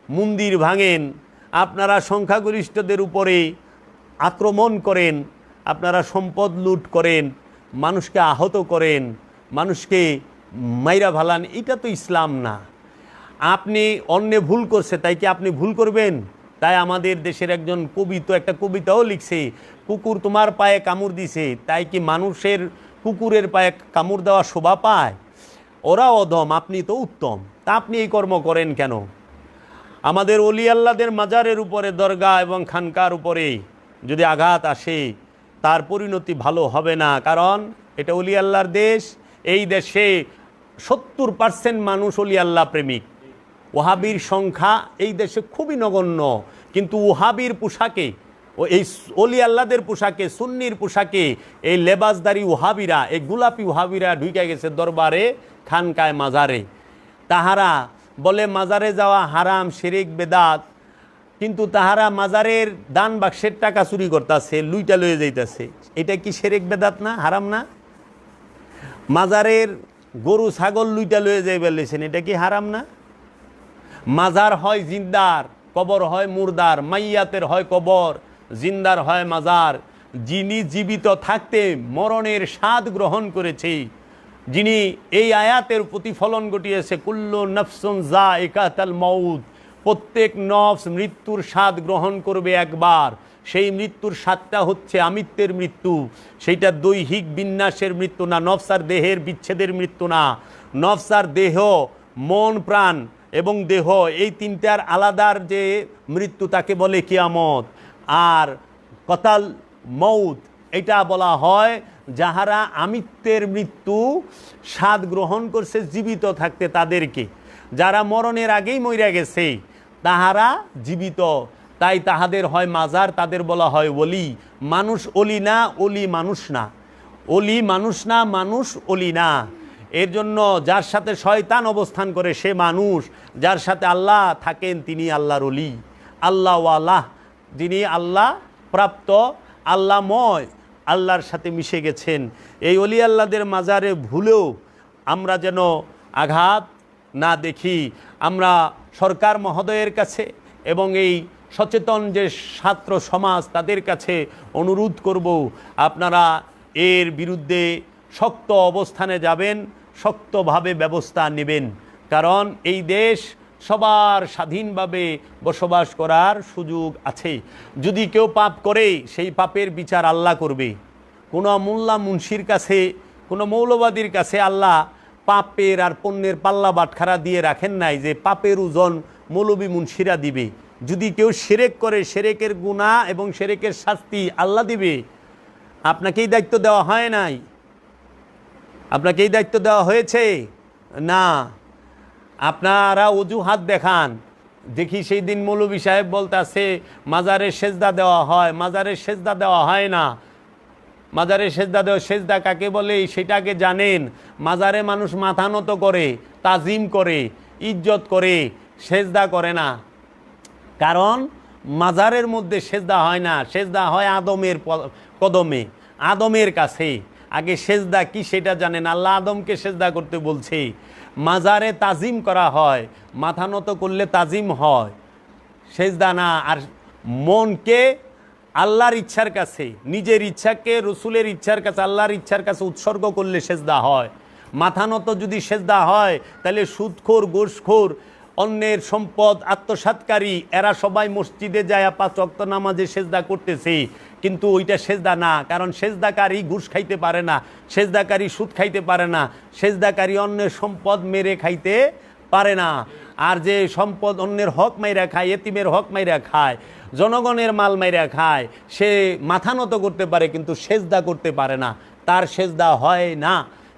মন্দির ভাঙেন, আপনারা সংখ্যাগরিষ্ঠদের উপরে আক্রমণ করেন, আপনারা সম্পদ লুট করেন, মানুষকে আহত করেন, মানুষকে মাইরা ভালান। এটা তো ইসলাম না। আপনি অন্যে ভুল করছে, তাই কি আপনি ভুল করবেন? তাই আমাদের দেশের একজন কবি তো একটা কবিতাও লিখছে, কুকুর তোমার পায়ে কামড় দিছে, তাই কি মানুষের কুকুরের পায়ে কামড় দেওয়া শোভা পায়? ওরা অধম, আপনি তো উত্তম, তা আপনি এই কর্ম করেন কেন? আমাদের ওলি আল্লাহদের মাজারের উপরে, দরগা এবং খানকার উপরে যদি আঘাত আসে তার পরিণতি ভালো হবে না, কারণ এটা ওলি আল্লাহর দেশ। এই দেশে 70% মানুষ ওলি আল্লাহ প্রেমিক। ওহাবির সংখ্যা এই দেশে খুবই নগণ্য, কিন্তু ওহাবির পোশাকে, ও এই ওলি আল্লাহদের পোশাকে, সুন্নির পোশাকে এই লেবাসদারি ওহাবিরা, এই গোলাপি ওহাবিরা ঢুকে গেছে দরবারে, খানকায়, মাজারে। তাহারা বলে মাজারে যাওয়া হারাম, শিরক, বেদাত, কিন্তু তাহারা মাজারের দান বাক্সের টাকা চুরি করতেছে, লুইটা লয়ে যাইতেছে। এটা কি শিরক বেদাত না, হারাম না? মাজারের গরু ছাগল লুইটা লয়ে যাই বলেছেন, এটা কি হারাম না? মাজার হয় জিন্দার, কবর হয় মুর্দার, মাইয়াতের হয় কবর, জিন্দার হয় মাজার। যিনি জীবিত থাকতে মরণের স্বাদ গ্রহণ করেছে, যিনি এই আয়াতের প্রতিফলন ঘটিয়েছে, কুল্লু নফসুন যায়িকাতুল মাউত, প্রত্যেক নফস মৃত্যুর স্বাদ গ্রহণ করবে একবার। সেই মৃত্যুর স্বাদটা হচ্ছে আমিত্বের মৃত্যু, সেইটা দৈহিক বিন্যাসের মৃত্যু না, নফস আর দেহের বিচ্ছেদের মৃত্যু না। নফস আর দেহ, মন, প্রাণ এবং দেহ, এই তিনটার আলাদার যে মৃত্যু তাকে বলে কিয়ামত। আর কতাল মৌত, এটা বলা হয় যাহারা আমিত্বের মৃত্যু স্বাদ গ্রহণ করছে জীবিত থাকতে তাদেরকে। যারা মরণের আগেই মইরা গেছে তাহারা জীবিত, তাই তাহাদের হয় মাজার, তাদের বলা হয় ওলি। মানুষ ওলি না, ওলি মানুষ না, ওলি মানুষ না, মানুষ ওলি না। এর জন্য যার সাথে শয়তান অবস্থান করে সে মানুষ, যার সাথে আল্লাহ থাকেন তিনি আল্লাহর ওলি। আল্লাহওয়ালাহ, যিনি আল্লাহ প্রাপ্ত, আল্লাহময়, আল্লাহর সাথে মিশে গেছেন। এই অলি আল্লাহদের মাজারে ভুলেও আমরা যেন আঘাত না দেখি। আমরা সরকার মহোদয়ের কাছে এবং এই সচেতন যে ছাত্র সমাজ তাদের কাছে অনুরোধ করব, আপনারা এর বিরুদ্ধে শক্ত অবস্থানে যাবেন, শক্তভাবে ব্যবস্থা নেবেন। কারণ এই দেশ সবার স্বাধীনভাবে বসবাস করার সুযোগ আছে। যদি কেউ পাপ করে সেই পাপের বিচার আল্লাহ করবে। কোনো মোল্লা মুন্সির কাছে, কোনো মৌলবাদীর কাছে আল্লাহ পাপের আর পুণ্যের পাল্লা বাটখারা দিয়ে রাখেন নাই যে পাপের ওজন মৌলবী মুন্সিরা দিবে। যদি কেউ শিরক করে শিরকের গুনাহ এবং শিরকের শাস্তি আল্লাহ দিবে। আপনাকেই দায়িত্ব দেওয়া হয় নাই? আপনাকেই দায়িত্ব দেওয়া হয়েছে না? আপনারা অজুহাত দেখান। দেখি সেই দিন মৌলবী সাহেব বলতেছে মাজারে সেজদা দেওয়া হয়, মাজারে সেজদা দেওয়া হয় না। মাজারে সেজদা দেওয়া, সেজদা কাকে বলে সেটাকে জানেন? মাজারে মানুষ মাথা নত করে, তাজিম করে, ইজ্জত করে, সেজদা করে না। কারণ মাজারের মধ্যে সেজদা হয় না, সেজদা হয় আদমের কদমে, আদমের কাছে। আগে সেজদা কি সেটা জানেন? আল্লাহ আদমকে সেজদা করতে বলছে। মাজারে তাজিম করা হয়, মাথা নত করলে তাজিম হয়, সেজদা না। আর মনকে আল্লাহর ইচ্ছার কাছে, নিজের ইচ্ছাকে রসুলের ইচ্ছার কাছে, আল্লাহর ইচ্ছার কাছে উৎসর্গ করলে সেজদা হয়। মাথা নত যদি সেজদা হয় তাহলে সুদখোর, গোশখোর, অন্যের সম্পদ আত্মসাৎকারী এরা সবাই মসজিদে যায় 5 ওয়াক্ত নামাজে সেজদা করতেছে, কিন্তু ওইটা সেজদা না। কারণ সেজদাকারী ঘুষ খাইতে পারে না, সেজদাকারী সুদ খাইতে পারে না, সেজদাকারী অন্যের সম্পদ মেরে খাইতে পারে না। আর যে সম্পদ অন্যের হক মাইরা খায়, এতিমের হক মাইরা খায়, জনগণের মাল মাইরা খায়, সে মাথা নত করতে পারে কিন্তু সেজদা করতে পারে না, তার সেজদা হয় না।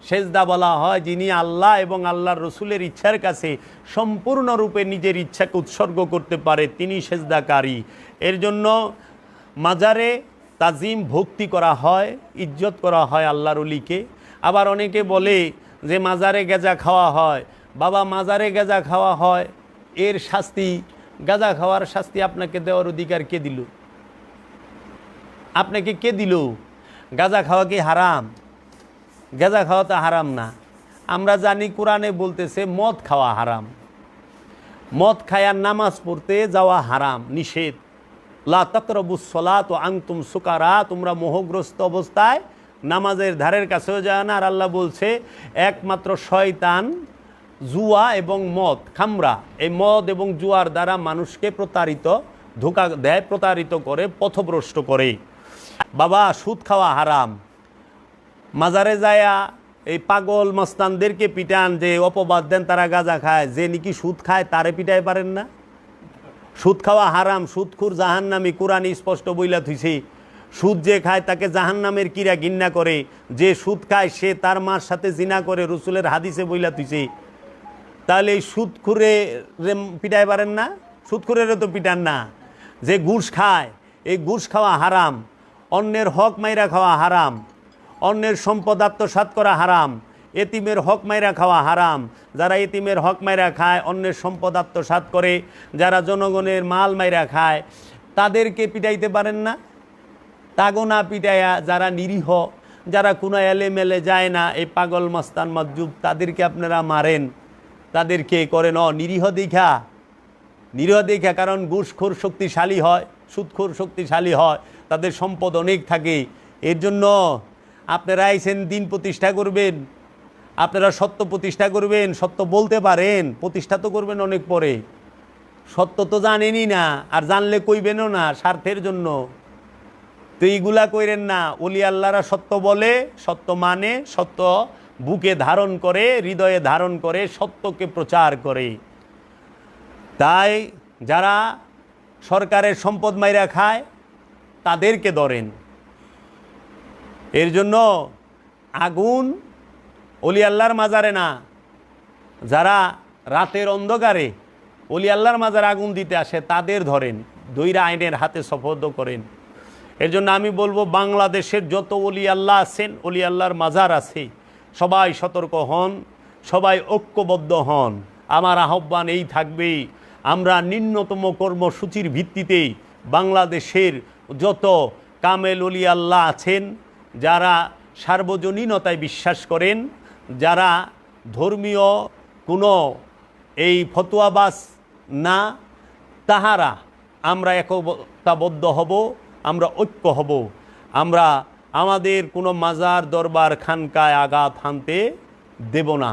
সেজদা বলা হয় যিনি আল্লাহ এবং আল্লাহর রসুলের ইচ্ছার কাছে সম্পূর্ণরূপে নিজের ইচ্ছাকে উৎসর্গ করতে পারে, তিনি সেজদাকারী। এর জন্য মাজারে তাজিম, ভক্তি করা হয়, ইজ্জত করা হয় আল্লাহর ওলিকে। আবার অনেকে বলে যে মাজারে গেজা খাওয়া হয়। বাবা, মাজারে গেজা খাওয়া হয়, এর শাস্তি, গাঁজা খাওয়ার শাস্তি আপনাকে দেওয়ার অধিকার কে দিল? আপনাকে কে দিল? গাঁজা খাওয়া কি হারাম? গাঁজা খাওয়া তো হারাম না। আমরা জানি কোরআনে বলতেছে মদ খাওয়া হারাম, মদ খায়ার নামাজ পড়তে যাওয়া হারাম, নিষেধ। লা তাকরাবুস সালাত ওয়া আনতুম সুকারা, তোমরা মোহগ্রস্ত অবস্থায় নামাজের ধারের কাছেও যায় না। আর আল্লাহ বলছে একমাত্র শয়তান জুয়া এবং মদ, খামরা, এই মদ এবং জুয়ার দ্বারা মানুষকে প্রতারিত, ধোঁকা দেয়, প্রতারিত করে, পথভ্রষ্ট করে। বাবা, সুদ খাওয়া হারাম। মাজারে যায়া এই পাগল মস্তানদেরকে পিটান, যে অপবাদ দেন তারা গাঁজা খায়, যে নাকি সুদ খায় তারে পিটাই পারেন না? সুদ খাওয়া হারাম, সুদখুর জাহান্নামী, কোরআন স্পষ্ট বইলা থুইছে। সুদ যে খায় তাকে জাহান্নামের কিরা ঘৃণা করে, যে সুদ খায় সে তার মার সাথে জিনা করে, রসুলের হাদিসে বইলা থুইছে। তাহলে এই সুদখুরে পিটাই পারেন না? সুদখুরেরও তো পিটান না। যে ঘুষ খায়, এই ঘুষ খাওয়া হারাম, অন্যের হক মাইরা খাওয়া হারাম, অন্যের সম্পদ আত্মসাৎ করা হারাম, এতিমের হক মাইরা খাওয়া হারাম। যারা এতিমের হক মাইরা খায়, অন্যের সম্পদ আত্মসাৎ করে, যারা জনগণের মাল মাইরা খায়, তাদেরকে পিটাইতে পারেন না? তাগো না পিটাইয়া যারা নিরীহ, যারা কোনো এলেমেলে যায় না, এই পাগল মস্তান মজ্জুব, তাদেরকে আপনারা মারেন, তাদেরকে করেন নিরীহ দেখা, নিরীহ দেখা। কারণ ঘুষখোর শক্তিশালী হয়, সুদখোর শক্তিশালী হয়, তাদের সম্পদ অনেক থাকে। এর জন্য আপনারা আইছেন দিন প্রতিষ্ঠা করবেন, আপনারা সত্য প্রতিষ্ঠা করবেন, সত্য বলতে পারেন, প্রতিষ্ঠা তো করবেন অনেক পরে। সত্য তো জানেনই না, আর জানলে কইবেনও না, স্বার্থের জন্য। তো এইগুলা কইরেন না। ওলি আল্লাহরা সত্য বলে, সত্য মানে, সত্য বুকে ধারণ করে, হৃদয়ে ধারণ করে, সত্যকে প্রচার করে। তাই যারা সরকারের সম্পদ মাইরা খায় তাদেরকে ধরেন। এর জন্য আগুন অলি আল্লাহর মাজারে না, যারা রাতের অন্ধকারে অলি আল্লাহর মাজার আগুন দিতে আসে তাদের ধরেন, দৈরা আইনের হাতে সোপর্দ করেন। এর জন্য আমি বলবো বাংলাদেশের যত অলি আল্লাহ আছেন, অলি আল্লাহর মাজার আছে, সবাই সতর্ক হন, সবাই ঐক্যবদ্ধ হন। আমার আহ্বান এই থাকবে, আমরা নিম্নতম কর্মসূচির ভিত্তিতে বাংলাদেশের যত কামেল অলি আল্লাহ আছেন, যারা সার্বজনীনতায় বিশ্বাস করেন, যারা ধর্মীয় কোনো এই ফতোয়াবাজ না, তাহারা আমরা একতাবদ্ধ হব, আমরা ঐক্য হব। আমরা আমাদের কোনো মাজার দরবার খানকায় আঘাত হানতে দেব না।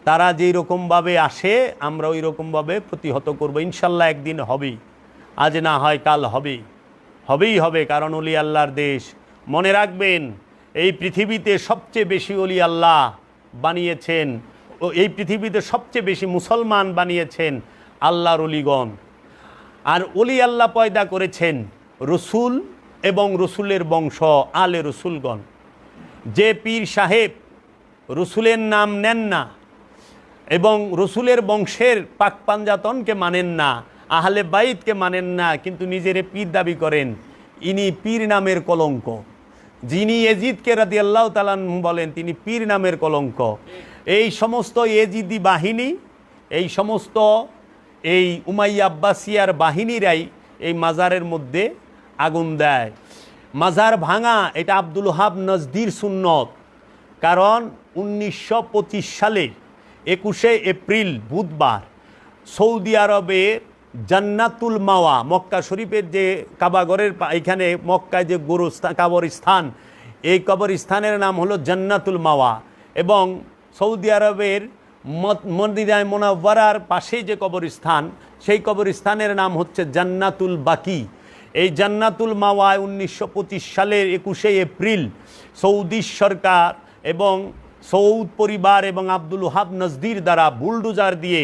তারা যেই রকমভাবে আসে আমরা ওই রকমভাবে প্রতিহত করব। ইনশাল্লাহ একদিন হবে, আজ না হয় কাল হবে, হবেই হবে, কারণ অলি আল্লাহর দেশ। মনে রাখবেন, এই পৃথিবীতে সবচেয়ে বেশি অলি আল্লাহ বানিয়েছেন, ও এই পৃথিবীতে সবচেয়ে বেশি মুসলমান বানিয়েছেন আল্লাহর অলিগণ। আর অলি আল্লাহ পয়দা করেছেন রসুল এবং রসুলের বংশ আলে রসুলগণ। যে পীর সাহেব রসুলের নাম নেন না এবং রসুলের বংশের পাক পাঞ্জাতনকে মানেন না, আহলে বাইতকে মানেন না, কিন্তু নিজের পীর দাবি করেন, ইনি পীর নামের কলঙ্ক। যিনি এজিদকে রাদিয়াল্লাহু তাআলা বলেন, তিনি পীর নামের কলঙ্ক। এই সমস্ত এজিদি বাহিনী, এই সমস্ত এই উমাইয়া আব্বাসিয়ার বাহিনীরাই এই মাজারের মধ্যে আগুন দেয়। মাজার ভাঙা এটা আব্দুল ওহাব নজদির সুন্নত। কারণ 1925 সালে 21শে এপ্রিল বুধবার সৌদি আরবের জান্নাতুল মাওয়া, মক্কা শরীফের যে কাবাগরের এখানে মক্কায় যে কবরস্থান, এই কবরস্থানের নাম হলো জান্নাতুল মাওয়া। এবং সৌদি আরবের মদিনায়ে মুনাওয়ারার পাশে যে কবরস্থান, সেই কবরস্থানের নাম হচ্ছে জান্নাতুল বাকি। এই জান্নাতুল মাওয়ায় 1925 সালের 21শে এপ্রিল সৌদি সরকার এবং সৌদ পরিবার এবং আব্দুল ওহাব নজদির দ্বারা বুলডোজার দিয়ে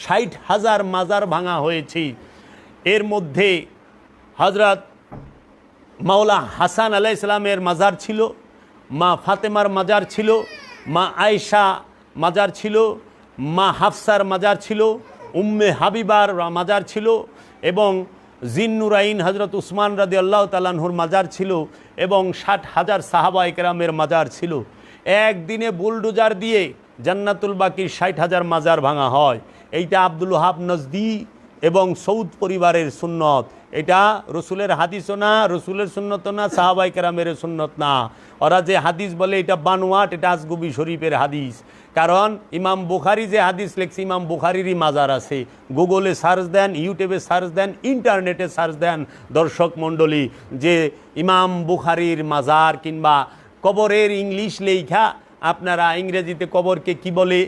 60,000 মাজার ভাঙা হয়েছে। এর মধ্যে হজরত মাওলা হাসান আলাইহিস সালামের মাজার ছিল, মা ফাতেমার মাজার ছিল, মা আয়েশা মাজার ছিল, মা হাফসার মাজার ছিল, উম্মে হাবিবার মাজার ছিল, এবং জিন্নুরাইন হজরত উসমান রাদিয়াল্লাহু তাআলা আনহুর মাজার ছিল, এবং 60,000 সাহাবা ইকরামের মাজার ছিল। একদিনে বুলডোজার দিয়ে জান্নাতুল বাকির 60,000 মাজার ভাঙা হয়। এইটা আব্দুল ওহাব নজদি এবং সৌদ পরিবারের সুন্নত। এটা রসুলের হাদিসও না, রসুলের সুন্নত না, সাহাবা ইকরামের সুন্নত না। ওরা যে হাদিস বলে এটা বানোয়াট, এটা আজগুবি শরীফের হাদিস। কারণ ইমাম বুখারী যে হাদিস লেখছে, ইমাম বুখারীরই মাজার আছে। গুগলে সার্চ দেন, ইউটিউবে সার্চ দেন, ইন্টারনেটে সার্চ দেন দর্শক মণ্ডলী, যে ইমাম বুখারীর মাজার কিংবা কবরের ইংলিশ লেখা, আপনারা ইংরেজিতে কবরকে কি বলে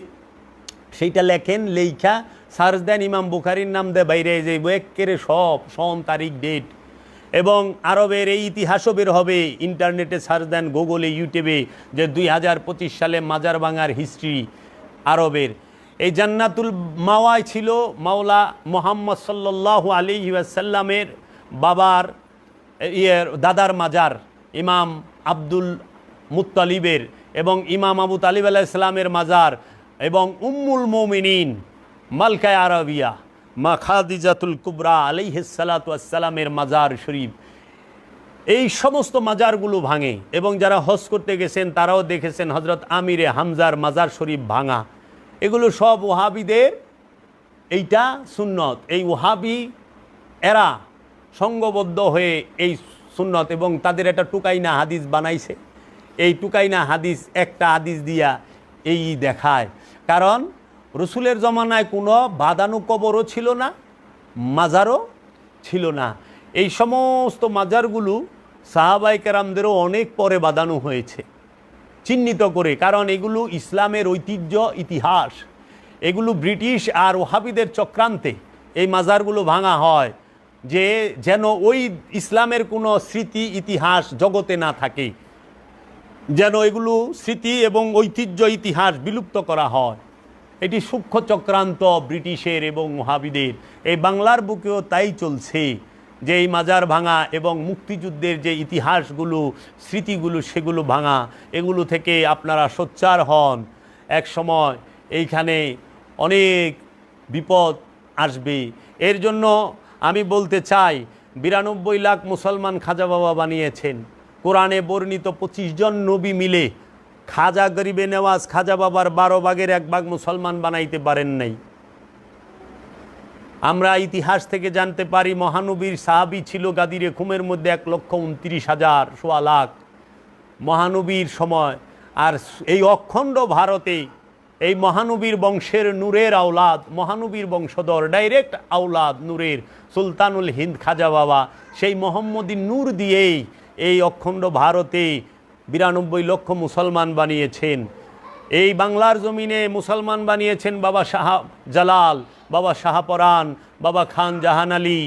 সেইটা লেখেন, লেখা সার্চ দেন, ইমাম বুখারীর নাম দিয়ে বাইরে যাইব একেবারে সব সন তারিখ ডেট। এবং আরবের এই ইতিহাসও বের হবে, ইন্টারনেটে সার্চ দেন, গুগলে ইউটিউবে, যে 2025 সালে মাজার ভাঙার হিস্ট্রি আরবের। এই জান্নাতুল মাওয়ায় ছিল মাওলা মুহাম্মদ সাল্লাল্লাহু আলাইহি ওয়াসাল্লামের বাবার দাদার মাজার, ইমাম আব্দুল মুত্তালিবের, এবং ইমাম আবু তালিব আলাইহিস সালামের মাজার, এবং উম্মুল মুমিনিন মালকায়ে আরাবিয়া মা খাদিজাতুল কুবরা আলাইহিস সালাতু ওয়াস সালামের মাজার শরীফ। এই সমস্ত মাজারগুলো ভাঙে। এবং যারা হজ করতে গেছেন তারাও দেখেছেন হজরত আমিরে হামজার মাজার শরীফ ভাঙা। এগুলো সব ওহাবিদের এইটা সুন্নত। এই ওহাবি এরা সংঘবদ্ধ হয়ে এই সুন্নত, এবং তাদের একটা টুকাইনা হাদিস বানাইছে। এই টুকাইনা হাদিস একটা হাদিস দিয়া এই দেখায়। কারণ রসুলের জমানায় কোনো বাদানু কবরও ছিল না, মাজারও ছিল না। এই সমস্ত মাজারগুলো সাহাবায়ে কেরামদেরও অনেক পরে বাদানু হয়েছে চিহ্নিত করে। কারণ এগুলো ইসলামের ঐতিহ্য, ইতিহাস। এগুলো ব্রিটিশ আর ওহাবিদের চক্রান্তে এই মাজারগুলো ভাঙা হয়, যে যেন ওই ইসলামের কোনো স্মৃতি ইতিহাস জগতে না থাকে, যেন এগুলো স্মৃতি এবং ঐতিহ্য ইতিহাস বিলুপ্ত করা হয়। এটি সূক্ষ্ম চক্রান্ত ব্রিটিশের এবং ওহাবিদের। এই বাংলার বুকেও তাই চলছে, যে এই মাজার ভাঙা এবং মুক্তিযুদ্ধের যে ইতিহাসগুলো, স্মৃতিগুলো, সেগুলো ভাঙা। এগুলো থেকে আপনারা সোচ্চার হন। এক সময় এইখানে অনেক বিপদ আসবে। এর জন্য আমি বলতে চাই 92 লাখ মুসলমান খাজা বাবা বানিয়েছেন। কোরআনে বর্ণিত 25 জন নবী মিলে খাজা গরিবে নেওয়াজ খাজা বাবার 12 ভাগের 1 ভাগ মুসলমান বানাইতে পারেন নাই। আমরা ইতিহাস থেকে জানতে পারি মহানবীর সাহাবী ছিল গাদিরে খুমের মধ্যে 1,29,000 সোয়া লাখ মহানবীর সময়। আর এই অখণ্ড ভারতে এই মহানবীর বংশের নূরের আওলাদ, মহানবীর বংশধর, ডাইরেক্ট আওলাদ নূরের সুলতানুল হিন্দ খাজা বাবা, সেই মোহাম্মদী নূর দিয়েই এই অখণ্ড ভারতে 92 লক্ষ মুসলমান বানিয়েছেন। এই বাংলার জমিনে মুসলমান বানিয়েছেন বাবা শাহ জালাল, বাবা শাহপরান, বাবা খান জাহান আলী,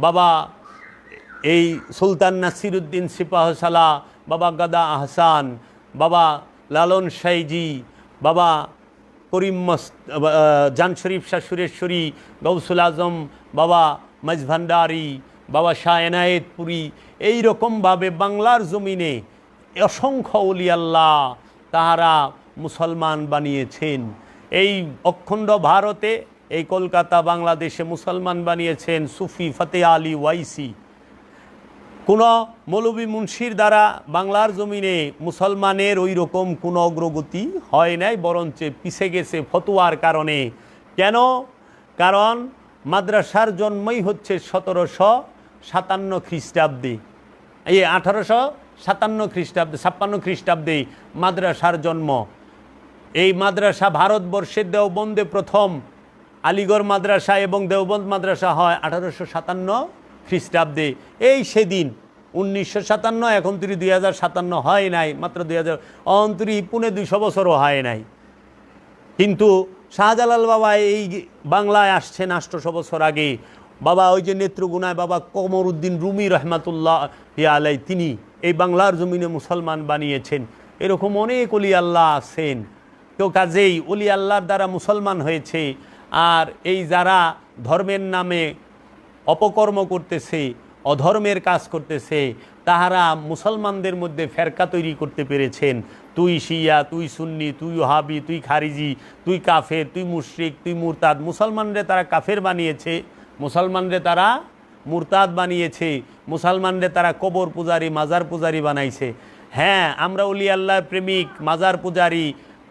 বাবা এই সুলতান নাসিরুদ্দিন সিপাহসালা, বাবা গাদা আহসান, বাবা লালন সাইজি, বাবা করিম জান শরীফ শাহ সুরেশ্বরী, গৌসুল আজম, বাবা মজভান্ডারি, বাবা শাহ এনায়েতপুরী, এই রকমভাবে বাংলার জমিনে অসংখ্য ওলি আল্লাহ তাহারা মুসলমান বানিয়েছেন। এই অখণ্ড ভারতে, এই কলকাতা বাংলাদেশে মুসলমান বানিয়েছেন সুফি ফতে আলী ওয়াইসি। কোনো মৌলবী মুন্সির দ্বারা বাংলার জমিনে মুসলমানের ওই রকম কোনো অগ্রগতি হয় নাই, বরঞ্চ পিছে গেছে ফতোয়ার কারণে। কেন? কারণ মাদ্রাসার জন্মই হচ্ছে 1757 খ্রিস্টাব্দে, এই 1857 খ্রিস্টাব্দে, 56 খ্রিস্টাব্দে মাদ্রাসার জন্ম। এই মাদ্রাসা ভারতবর্ষের দেওবন্দে প্রথম আলিগড় মাদ্রাসা এবং দেওবন্দ মাদ্রাসা হয় 1857 খ্রিস্টাব্দে। এই সেদিন 1957, এখন 2057 হয় নাই, মাত্র 2029, 250 বছরও হয় নাই। কিন্তু শাহজালাল বাবা এই বাংলায় আসছেন 800 বছর আগে। বাবা ওই যে নেত্রগুনায় বাবা কমরউদ্দিন রুমি রহমাতুল্লাহ আলাই, তিনি এই বাংলার জমিনে মুসলমান বানিয়েছেন। এরকম অনেক অলি আল্লাহ আছেন। তো কাজেই অলি আল্লাহর দ্বারা মুসলমান হয়েছে। আর এই যারা ধর্মের নামে অপকর্ম করতেছে, অধর্মের কাজ করতেছে, তাহারা মুসলমানদের মধ্যে ফেরকা তৈরি করতে পেরেছেন। তুই শিয়া, তুই সুন্নি, তুই ওহাবি, তুই খারিজি, তুই কাফের, তুই মুশরিক, তুই মুরতাদ। মুসলমানরে তারা কাফের বানিয়েছে, মুসলমানরে তারা মুরতাদ বানিয়েছে, মুসলমানরে তারা কবর পূজারি, মাজার পূজারি বানাইছে। হ্যাঁ, আমরা অলি আল্লাহর প্রেমিক, মাজার পূজারি,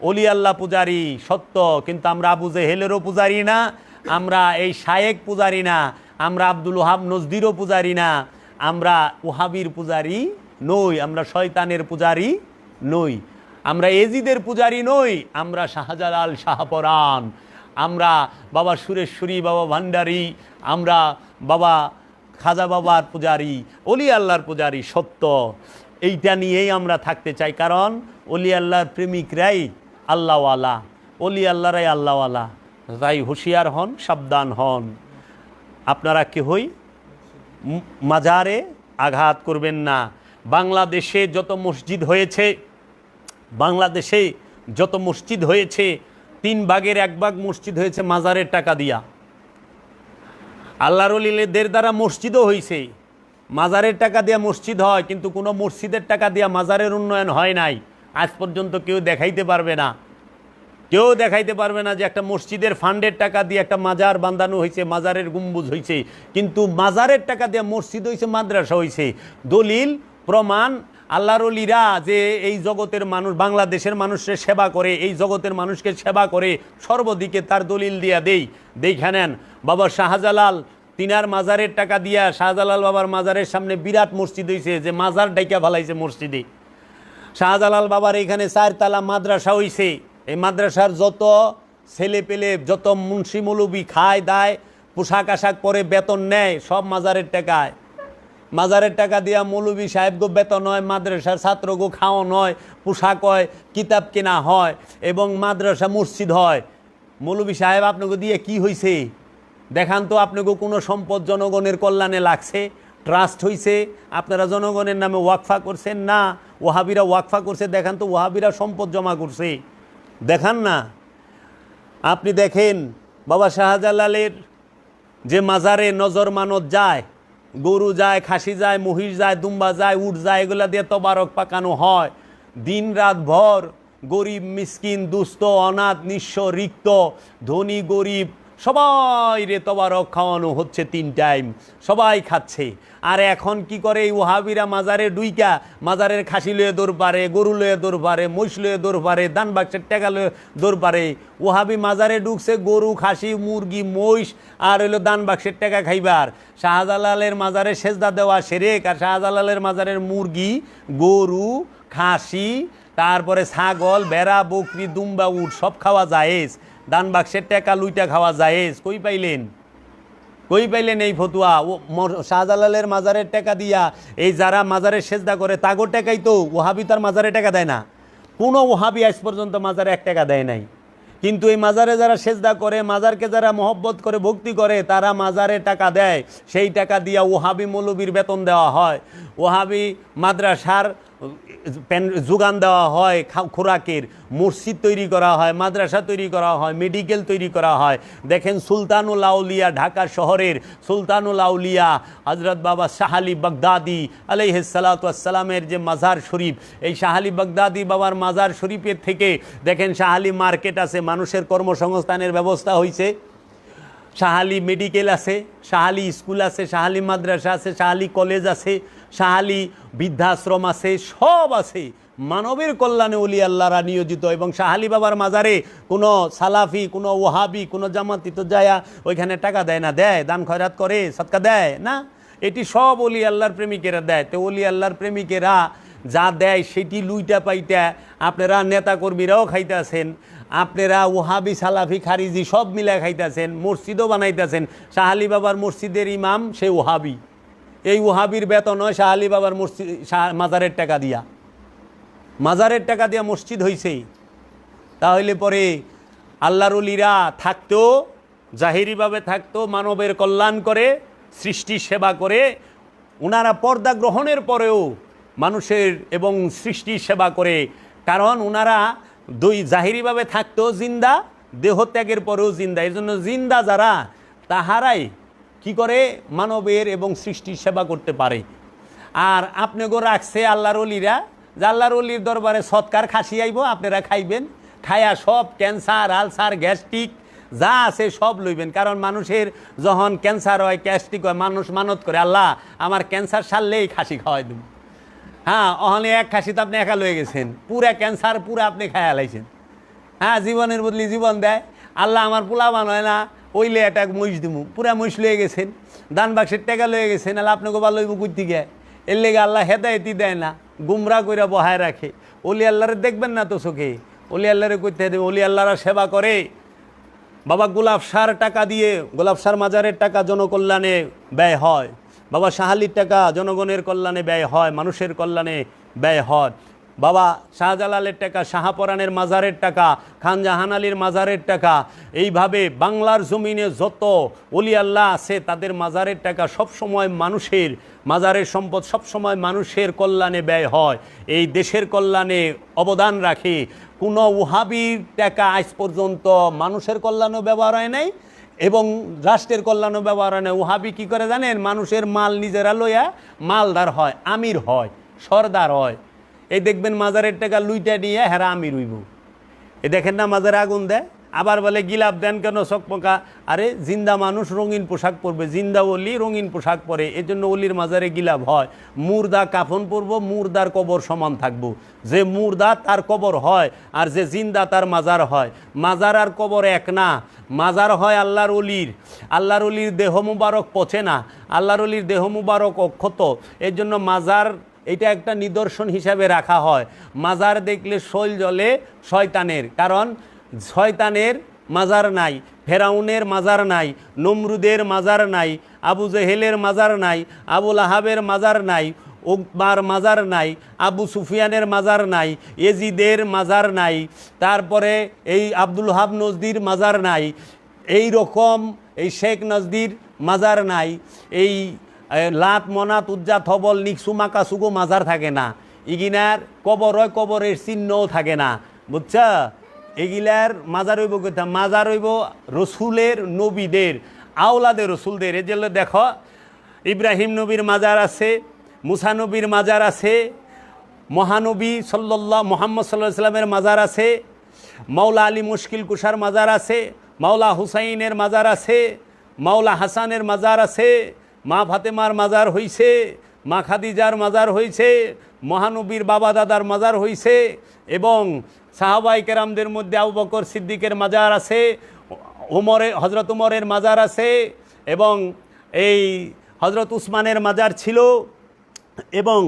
অলি আল্লাহ পূজারি সত্য, কিন্তু আমরা আবু জেহেলেরও পূজারি না, আমরা এই শায়েক পূজারি না, আমরা আব্দুল ওহাব নজদিরও পূজারি না, আমরা ওহাবির পূজারি নই, আমরা শয়তানের পূজারি নই, আমরা এজিদের পূজারি নই, আমরা শাহজালাল, শাহপরান, আমরা বাবা সুরেশ্বরী, বাবা ভান্ডারী, আমরা বাবা খাজা বাবার পূজারি, অলি আল্লাহর পূজারি সত্য। এইটা নিয়েই আমরা থাকতে চাই, কারণ অলি আল্লাহর প্রেমিকরাই আল্লাহওয়ালা, অলি আল্লাহরাই আল্লাহওয়ালা। তাই হুঁশিয়ার হন, সাবধান হন। আপনারা কেহই মাজারে আঘাত করবেন না। বাংলাদেশে যত মসজিদ হয়েছে, বাংলাদেশে যত মসজিদ হয়েছে, 3 ভাগের 1 ভাগ মসজিদ হয়েছে মাজারের টাকা দিয়া। আল্লাহর ওলিদের দ্বারা মসজিদও হয়েছে, মাজারের টাকা দিয়া মসজিদ হয়, কিন্তু কোনো মসজিদের টাকা দিয়া মাজারের উন্নয়ন হয় নাই। আজ পর্যন্ত কেউ দেখাইতে পারবে না, কেউ দেখাইতে পারবে না যে একটা মসজিদের ফান্ডের টাকা দিয়ে একটা মাজার বাঁধানো হয়েছে, মাজারের গম্বুজ হয়েছে। কিন্তু মাজারের টাকা দিয়ে মসজিদ হয়েছে, মাদ্রাসা হয়েছে। দলিল প্রমাণ, আল্লাহর ওলিরা যে এই জগতের মানুষ, বাংলাদেশের মানুষের সেবা করে, এই জগতের মানুষকে সেবা করে, সর্বদিকে তার দলিল দিয়া দেখে নেন। বাবা শাহজালাল, তিনার মাজারের টাকা দিয়া শাহজালাল বাবার মাজারের সামনে বিরাট মসজিদ হয়েছে, যে মাজার ডাইকা ফেলাইছে মসজিদে। শাহজালাল বাবার এখানে 4 তালা মাদ্রাসা হয়েছে। এই মাদ্রাসার যত ছেলে পেলে, যত মুন্সি মৌলবি খায় দায়, পোশাক আশাক পরে, বেতন নেয়, সব মাজারের টাকায়। মাজারের টাকা দিয়া মৌলবি সাহেবগো বেতন হয়, মাদ্রাসার ছাত্রগো খাওয়ান হয়, পোশাক হয়, কিতাব কেনা হয়, এবং মাদ্রাসা মসজিদ হয়। মৌলবি সাহেব আপনাকে দিয়ে কি হয়েছে দেখান তো? আপনাকে কোনো সম্পদ জনগণের কল্যাণে লাগছে? ট্রাস্ট হয়েছে? আপনারা জনগণের নামে ওয়াকফা করছেন? না, ওহাবিরা ওয়াকফা করছে। দেখান তো ওহাবিরা সম্পদ জমা করছে, দেখান না। আপনি দেখেন বাবা শাহজালালের যে মাজারে নজর মানত যায়, গরু যায়, খাসি যায়, মহিষ যায়, দুম্বা যায়, উট যায়, এগুলা দিয়ে তবারক পাকানো হয়। দিন রাত ভর গরিব মিসকিন, দুস্থ, অনাথ, নিঃস্ব, রিক্ত, ধনী গরিব, সবাই রে তবারক খাওয়ানো হচ্ছে 3 টাইম, সবাই খাচ্ছে। আর এখন কি করে এই ওহাবিরা মাজারে ডুইকা মাজারের খাসি লয়ে দৌড় পারে, গরু লয়ে দৌড় পারে, মহিষ লয়ে দৌড় পারে, দান বাক্সের টাকা লয়ে দৌড় পারে। ওহাবি মাজারে ঢুকছে গরু, খাসি, মুরগি, মহিষ আর হইলো দান বাক্সের টাকা খাইবার। শাহজালালের মাজারে সেজদা দেওয়া শিরক, আর শাহজালালের মাজারের মুরগি, গরু, খাসি, তারপরে ছাগল, ভেড়া, বকরি, দুম্বা, উট সব খাওয়া জায়েজ। দান বাক্সের টাকা লুইটা খাওয়া জায়েজ। কই পাইলেন এই ফতুয়া? ও শাহজালালের মাজারের টাকা দিয়া এই যারা মাজারে সেজদা করে তাগো টাকাই তো। ওহাবি তার মাজারে টাকা দেয় না, কোনো ওহাবি আজ পর্যন্ত মাজারে 1 টাকা দেয় নাই। কিন্তু এই মাজারে যারা সেজদা করে, মাজারকে যারা মহব্বত করে, ভক্তি করে, তারা মাজারে টাকা দেয়। সেই টাকা দিয়া ওহাবি মৌলবীর বেতন দেওয়া হয়, ওহাবি মাদ্রাসার যোগান দেওয়া হয়, খোরাকের, মসজিদ তৈরি করা হয়, মাদ্রাসা তৈরি করা হয়, মেডিকেল তৈরি করা হয়। দেখেন সুলতানুল আউলিয়া, ঢাকা শহরের সুলতানুল আউলিয়া হযরত বাবা শাহ আলী বাগদাদি আলাইহিস সালাতু ওয়াস সালামের যে মাজার শরীফ, এই শাহ আলী বাগদাদি বাবার মাজার শরীফের থেকে দেখেন শাহ আলী মার্কেট আছে, মানুষের কর্মসংস্থানের ব্যবস্থা হয়েছে। শাহ আলী মেডিকেল আছে, শাহ আলী স্কুল আছে, শাহ আলী মাদ্রাসা আছে, শাহ আলী কলেজ আছে, শাহ আলী বৃদ্ধাশ্রম আছে, সব আছে। মানবের কল্যাণে ওলি আল্লাহরা নিয়োজিত। এবং শাহ আলী বাবার মাজারে কোনো সালাফি, কোনো ওহাবি, কোনো জামাতি তো যায়া ওইখানে টাকা দেয় না, দেয় দান খয়রাত করে, সদকা দেয় না। এটি সব ওলি আল্লাহর প্রেমিকেরা দেয়। তো ওলি আল্লাহর প্রেমিকেরা যা দেয় সেটি লুইটা পাইটা আপনারা নেতাকর্মীরাও খাইতেছেন, আপনারা ওহাবি, সালাফি, খারিজি সব মিলা খাইতেছেন, মসজিদও বানাইতেছেন। শাহ আলী বাবার মসজিদের ইমাম সে ওহাবি। এই ওহাবির বেতন হয় শাহ আলী বাবার মসজিদ, মাজারের টাকা দিয়া, মাজারের টাকা দিয়া মসজিদ হয়েছে। তাহলে পরে আল্লাহর ওলিরা থাকতো, জাহিরিভাবে থাকতো, মানবের কল্যাণ করে, সৃষ্টির সেবা করে। ওনারা পর্দা গ্রহণের পরেও মানুষের এবং সৃষ্টির সেবা করে। কারণ ওনারা জাহিরিভাবে থাকতো জিন্দা, দেহত্যাগের পরেও জিন্দা। এর জন্য জিন্দা যারা, তাহারাই কি করে মানবের এবং সৃষ্টির সেবা করতে পারে। আর আপনাকে রাখছে আল্লাহর ওলিরা, যে আল্লাহর ওলির দরবারে সৎকার খাসি আইব, আপনারা খাইবেন, খায়া সব ক্যান্সার, আলসার, গ্যাস্ট্রিক যা আছে সব লইবেন। কারণ মানুষের যখন ক্যান্সার হয়, গ্যাস্ট্রিক হয়, মানুষ মানত করে আল্লাহ আমার ক্যান্সার সারলেই খাসি খাওয়াই দেব। হ্যাঁ, ওখানে এক খাসি তো আপনি একা লয়ে গেছেন, পুরা ক্যান্সার পুরা আপনি খায়া লাইছেন। হ্যাঁ, জীবনের বদলি জীবন দেয় আল্লাহ, আমার পোলা বানায় না, ওইলে একটা মহিষ দিমু, পুরা মহিষ লয়ে গেছেন, দান বাক্সের টাকা লয়ে গেছেন, আল্লাহ আপনাকে বা লইব কই থেকে? এর লেগে আল্লাহ হেদায়েতি দেয় না, গুমরা কইরা বহায় রাখে। ওলি আল্লাহরে দেখবেন না তো চোখে, ওলি আল্লাহরে কইতে দেবে। ওলি আল্লাহরা সেবা করে। বাবা গোলাপ সার টাকা দিয়ে, গোলাপ সার মাজারের টাকা জনকল্যাণে ব্যয় হয়, বাবা শাহ আলীর টাকা জনগণের কল্যাণে ব্যয় হয়, মানুষের কল্যাণে ব্যয় হয়। বাবা শাহজালালের টাকা, শাহপরানের মাজারের টাকা, খান জাহান আলীর মাজারের টাকা, এইভাবে বাংলার জমিনে যত ওলি আল্লাহ আছে তাদের মাজারের টাকা সবসময় মানুষের, মাজারের সম্পদ সবসময় মানুষের কল্যাণে ব্যয় হয়, এই দেশের কল্যাণে অবদান রাখে। কোনো ওহাবির টাকা আজ পর্যন্ত মানুষের কল্যাণেও ব্যবহার হয় নাই এবং রাষ্ট্রের কল্যাণও ব্যবহার হয় না। ওহাবি কী করে জানেন? মানুষের মাল নিজেরা লইয়া মালদার হয়, আমির হয়, সর্দার হয়। এই দেখবেন মাজারের টাকা লুইটা নিয়ে হেরা আমির হইব। এ দেখেন না মাজারে আগুন দেয়, আবার বলে গিলাপ দেন কেন চকমকা? আরে জিন্দা মানুষ রঙিন পোশাক পরবে, জিন্দা ওলি রঙিন পোশাক পরে, এই জন্য ওলির মাজারে গিলাপ হয়। মুর্দা কাফন পরব, মুর্দার কবর সমান থাকবো। যে মুর্দা তার কবর হয়, আর যে জিন্দা তার মাজার হয়। মাজার আর কবর এক না, মাজার হয় আল্লাহর ওলির। আল্লাহর ওলির দেহ মুবারক পচে না, আল্লাহর ওলির দেহ মুবারক অক্ষত। এর জন্য মাজার এটা একটা নিদর্শন হিসাবে রাখা হয়। মাজার দেখলে শৈল জ্বলে শয়তানের, কারণ শয়তানের মাজার নাই, ফেরাউনের মাজার নাই, নমরুদের মাজার নাই, আবু জেহেলের মাজার নাই, আবুল আহাবের মাজার নাই, উকবার মাজার নাই, আবু সুফিয়ানের মাজার নাই, এজিদের মাজার নাই, তারপরে এই আব্দুল হাব নজদির মাজার নাই, এই রকম এই শেখ নজদির মাজার নাই, এই লাত মনাত উজ্জা থবল নিকসু মাকাসুগো মাজার থাকে না। ইগিনার কবর হয়, কবরের চিহ্নও থাকে না, বুঝছা? এগুলার মাজার হইব কোথায়? মাজার হইব রসুলের, নবীদের, আওলাদের রসুলদের। এই জন্য দেখো ইব্রাহিম নবীর মাজার আছে, মুসা নবীর মাজার আছে, মহানবী মোহাম্মদ সাল্লাল্লাহু আলাইহি সাল্লামের মাজার আছে, মাওলা আলী মুশকিল কুশার মাজার আছে, মাওলা হুসাইনের মাজার আছে, মাওলা হাসানের মাজার আছে, মা ফাতেমার মাজার হইছে, মা খাদিজার মাজার হইছে, মহানবীর বাবা দাদার মাজার হইছে, এবং সাহাবাই কেরামদের মধ্যে আবু বকর সিদ্দিকের মাজার আছে, হজরত উমরের মাজার আছে, এবং এই হজরত উসমানের মাজার ছিল, এবং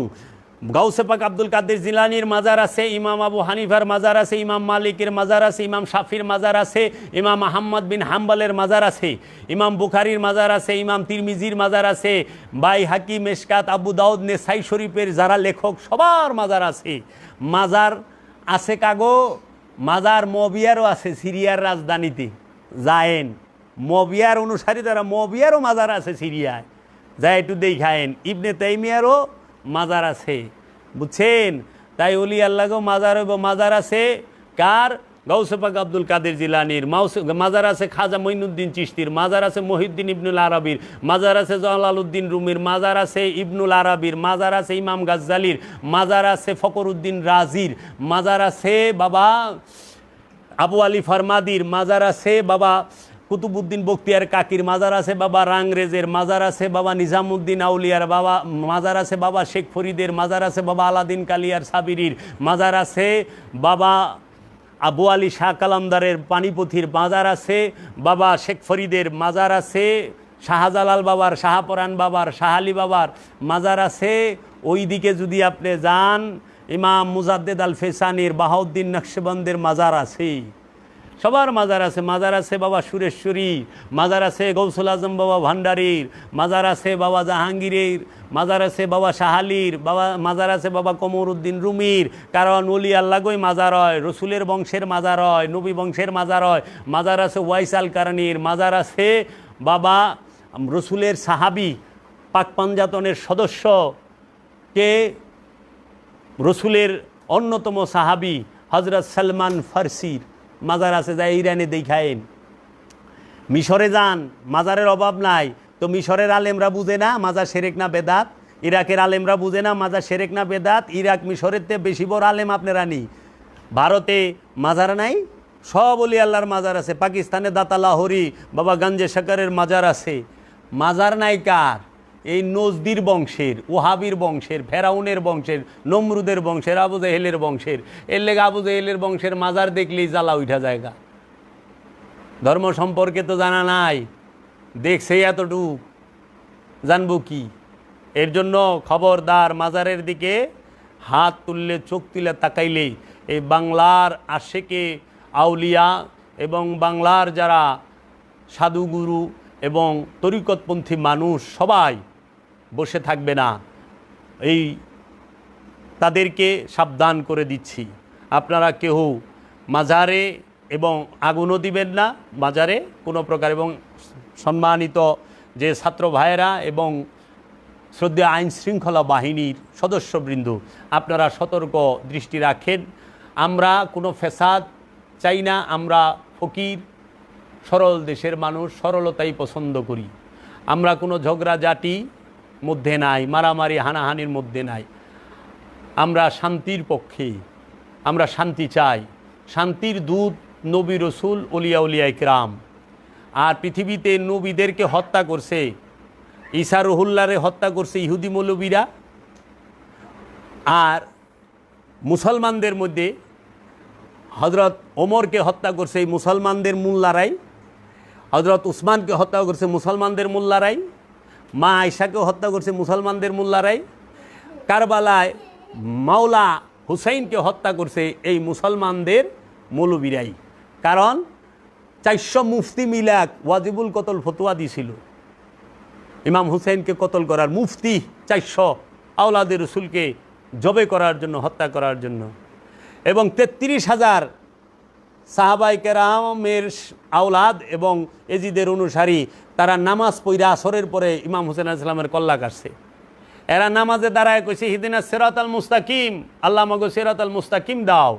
গাউসে পাক আব্দুল কাদের জিলানির মাজার আছে, ইমাম আবু হানিফার মাজার আছে, ইমাম মালিকের মাজার আছে, ইমাম শাফির মাজার আছে, ইমাম আহম্মদ বিন হাম্বলের মাজার আছে, ইমাম বুখারির মাজার আছে, ইমাম তিরমিজির মাজার আছে, বাই হাকিম মেশকাত আবু দাউদ নেসাই শরীফের যারা লেখক সবার মাজার আছে। মাজার আছে কাগো, মাজার মবিয়ারও আছে সিরিয়ার রাজধানীতে যায়েন, মবিয়ার অনুসারী তারা মবিয়ারও মাজার আছে সিরিয়ায়, যা একটু দেখায়েন। ইবনে তাইমিয়ারও মাজার আছে, বুঝছেন? তাই ওলি আল্লাহও মাজার আছে কার? গাউসে পাক আব্দুল কাদের জিলানির মাজার আছে, খাজা মঈনুদ্দিন চিশতির মাজার আছে, মহিউদ্দিন ইবনুল আরবির মাজার আছে, জালালউদ্দিন রুমির মাজার আছে, ইবনুল আরবির মাজার আছে, ইমাম গাজ্জালির মাজার আছে, ফকরউদ্দিন রাজির মাজার আছে, বাবা আবু আলী ফারমাদির মাজার আছে, বাবা কুতুবউদ্দিন বখতিয়ার কাকির মাজার আছে, বাবা রাংরেজের মাজার আছে, বাবা নিজামুদ্দিন আউলিয়ার বাবা মাজার আছে, বাবা শেখ ফরিদের মাজার আছে, বাবা আলাদিন কালিয়ার সাবিরির মাজার আছে, বাবা আবু আলী শাহ কালামদারের পানিপথির মাজার আছে, বাবা শেখ ফরিদের মাজার আছে, শাহজালাল বাবার, শাহপরান বাবার, শাহ আলী বাবার মাজার আছে। ওই দিকে যদি আপনি যান, ইমাম মুজাদ্দেদ আল ফেসানির, বাহাউদ্দিন নকশবন্দের মাজার আছে, সবার মাজার আছে। মাজার আছে বাবা সুরেশ্বরী, মাজার আছে গৌসুল আজম বাবা ভান্ডারীর, মাজার আছে বাবা জাহাঙ্গীরের, মাজার আছে বাবা শাহালির, মাজার আছে বাবা কমরউদ্দিন রুমির। কারণ ওলি আল্লাহই মাজার হয়, রসুলের বংশের মাজার হয়, নবী বংশের মাজার হয়। মাজার আছে ওয়াইস আল কারানির, মাজার আছে বাবা রসুলের সাহাবি পাক পাঞ্জাতনের সদস্য কে, রসুলের অন্যতম সাহাবি হজরত সালমান ফার্সির মাজার আছে, যা ইরানে দেখায়েন। মিশরে যান, মাজারের অভাব নাই। তো মিশরের আলেমরা বুঝে না মাজার সেরেক না বেদাত, ইরাকের আলেমরা বুঝে না মাজার সেরেক না বেদাত। ইরাক মিশরের তে বেশি বড় আলেম আপনারা নি। ভারতে মাজার নাই, সব ওলি আল্লাহর মাজার আছে। পাকিস্তানে দাতা লাহোরি বাবা গঞ্জে শকরের মাজার আছে। মাজার নাই কার? এই নজদির বংশের, ওহাবির বংশের, ফেরাউনের বংশের, নমরুদের বংশের, আবু জেহেলের বংশের। এর লেগে আবু জেহেলের বংশের মাজার দেখলেই জ্বালা উঠা জায়গা। ধর্ম সম্পর্কে তো জানা নাই, দেখছে এতটুক, জানবো কি? এর জন্য খবরদার, মাজারের দিকে হাত তুললে, চোখ তুলে তাকাইলেই এই বাংলার আশেকে আউলিয়া এবং বাংলার যারা সাধুগুরু এবং তরিকতপন্থী মানুষ সবাই বসে থাকবে না। এই তাদেরকে সাবধান করে দিচ্ছি, আপনারা কেউ মাজারে এবং আগুনও দিবেন না মাজারে কোনো প্রকার। এবং সম্মানিত যে ছাত্র ভাইয়েরা এবং শ্রদ্ধেয় আইন শৃঙ্খলা বাহিনীর সদস্যবৃন্দ, আপনারা সতর্ক দৃষ্টি রাখেন। আমরা কোনো ফ্যাসাদ চাই না। আমরা ফকির সরল দেশের মানুষ, সরলতাই পছন্দ করি। আমরা কোনো ঝগড়াঝাটি মধ্যে নাই, মারামারি হানাহানির মধ্যে নাই। আমরা শান্তির পক্ষে, আমরা শান্তি চাই। শান্তির দূত নবী রসুল ওলিয়া উলিয়া ইকরাম। আর পৃথিবীতে নবীদেরকে হত্যা করছে, ঈসা রুহুল্লাহরে হত্যা করছে ইহুদি মৌলবীরা। আর মুসলমানদের মধ্যে হজরত ওমরকে হত্যা করছে এই মুসলমানদের মোল্লারাই, হজরত উসমানকে হত্যা করছে মুসলমানদের মোল্লারাই, মা আয়েশাকেও হত্যা করছে মুসলমানদের মোল্লারাই, কারবালায় মাওলা হুসাইনকে হত্যা করছে এই মুসলমানদের মৌলবীরাই। কারণ 400 মুফতি মিলাক ওয়াজিবুল কতল ফতোয়া দিয়েছিল ইমাম হুসাইনকে কতল করার। মুফতি 400 আওলাদে রসুলকে জবে করার জন্য, হত্যা করার জন্য। এবং 33,000 সাহাবাই কেরামের আওলাদ এবং এজিদের অনুসারী তারা নামাজ পড়া আসরের পরে ইমাম হুসেন আলাইহিস সালামের কল্লা কাটছে। এরা নামাজে দাঁড়ায় কইছে হিদিনা সিরাতাল মুস্তাকিম, আল্লাহ আমাকে সিরাতাল মুস্তাকিম দাও।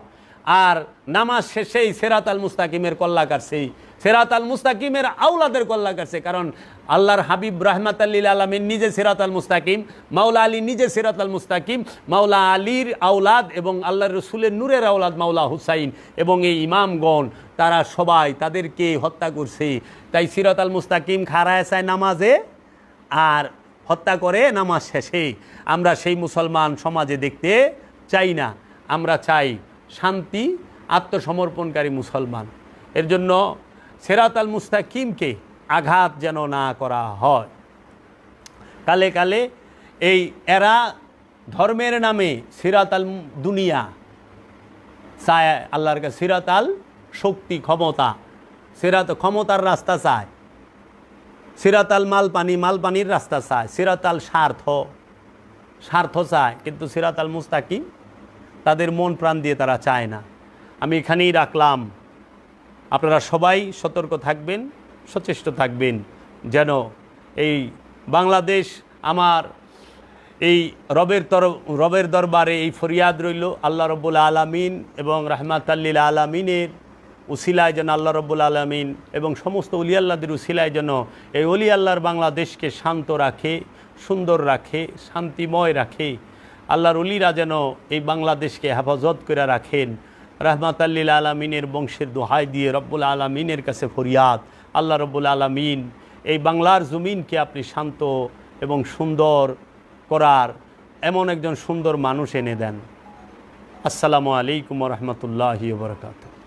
আর নামাজ শেষেই সিরাতাল মুস্তাকিমের কল্লা কাটছে, সিরাতাল মুস্তাকিমের আওলাদের কল্লা কাটছে। কারণ আল্লাহর হাবিব রাহমাতাল লিল আলামিন নিজে সিরাতাল মুস্তাকিম, মাওলা আলী নিজে সিরাতাল মুস্তাকিম, মাওলা আলীর আওলাদ এবং আল্লাহর রসুলের নূরের আওলাদ মাওলা হুসাইন এবং এই ইমামগণ তারা সবাই তাদেরকে হত্যা করছে। তাই সিরাতাল মুস্তাকিম খাড়ায় চায় নামাজে আর হত্যা করে নামাজ শেষে। আমরা সেই মুসলমান সমাজে দেখতে চাই না। আমরা চাই শান্তি, আত্মসমর্পণকারী মুসলমান। এর জন্য সিরাতাল মুস্তাকিমকে আঘাত যেন না করা হয়। কালে কালে এরা ধর্মের নামে সিরাতাল দুনিয়া চায় আল্লাহর কাছে, সিরাতাল শক্তি ক্ষমতা, ক্ষমতার রাস্তা চায়, সিরাতাল মালপানির রাস্তা চায়, সিরাতাল স্বার্থ চায়, কিন্তু সিরাতাল মুস্তাকিম তাদের মন প্রাণ দিয়ে তারা চায় না। আমি এখানেই রাখলাম। আপনারা সবাই সতর্ক থাকবেন, সচেষ্ট থাকবেন যেন এই বাংলাদেশ আমার এই রবের দরবারে এই ফরিয়াদ রইল, আল্লাহ রব্বুল আলামিন এবং রাহমাতাল্লিল আলামিনের উসিলায় যেন আল্লাহ রব্বুল আলামিন এবং সমস্ত অলি আল্লাহদের উসিলায় যেন এই অলি আল্লাহর বাংলাদেশকে শান্ত রাখে, সুন্দর রাখে, শান্তিময় রাখে। আল্লাহর অলিরা যেন এই বাংলাদেশকে হেফাজত করে রাখেন। রাহমাতাল্লিল আলামিনের বংশের দোহাই দিয়ে রব্বুল আলামিনের কাছে ফরিয়াদ, আল্লাহ রব্বুল আলামিন এই বাংলার জমিনকে আপনি শান্ত এবং সুন্দর করার এমন একজন সুন্দর মানুষ এনে দেন। আসসালামু আলাইকুম ওয়া রাহমাতুল্লাহি ওয়া বারাকাতুহু।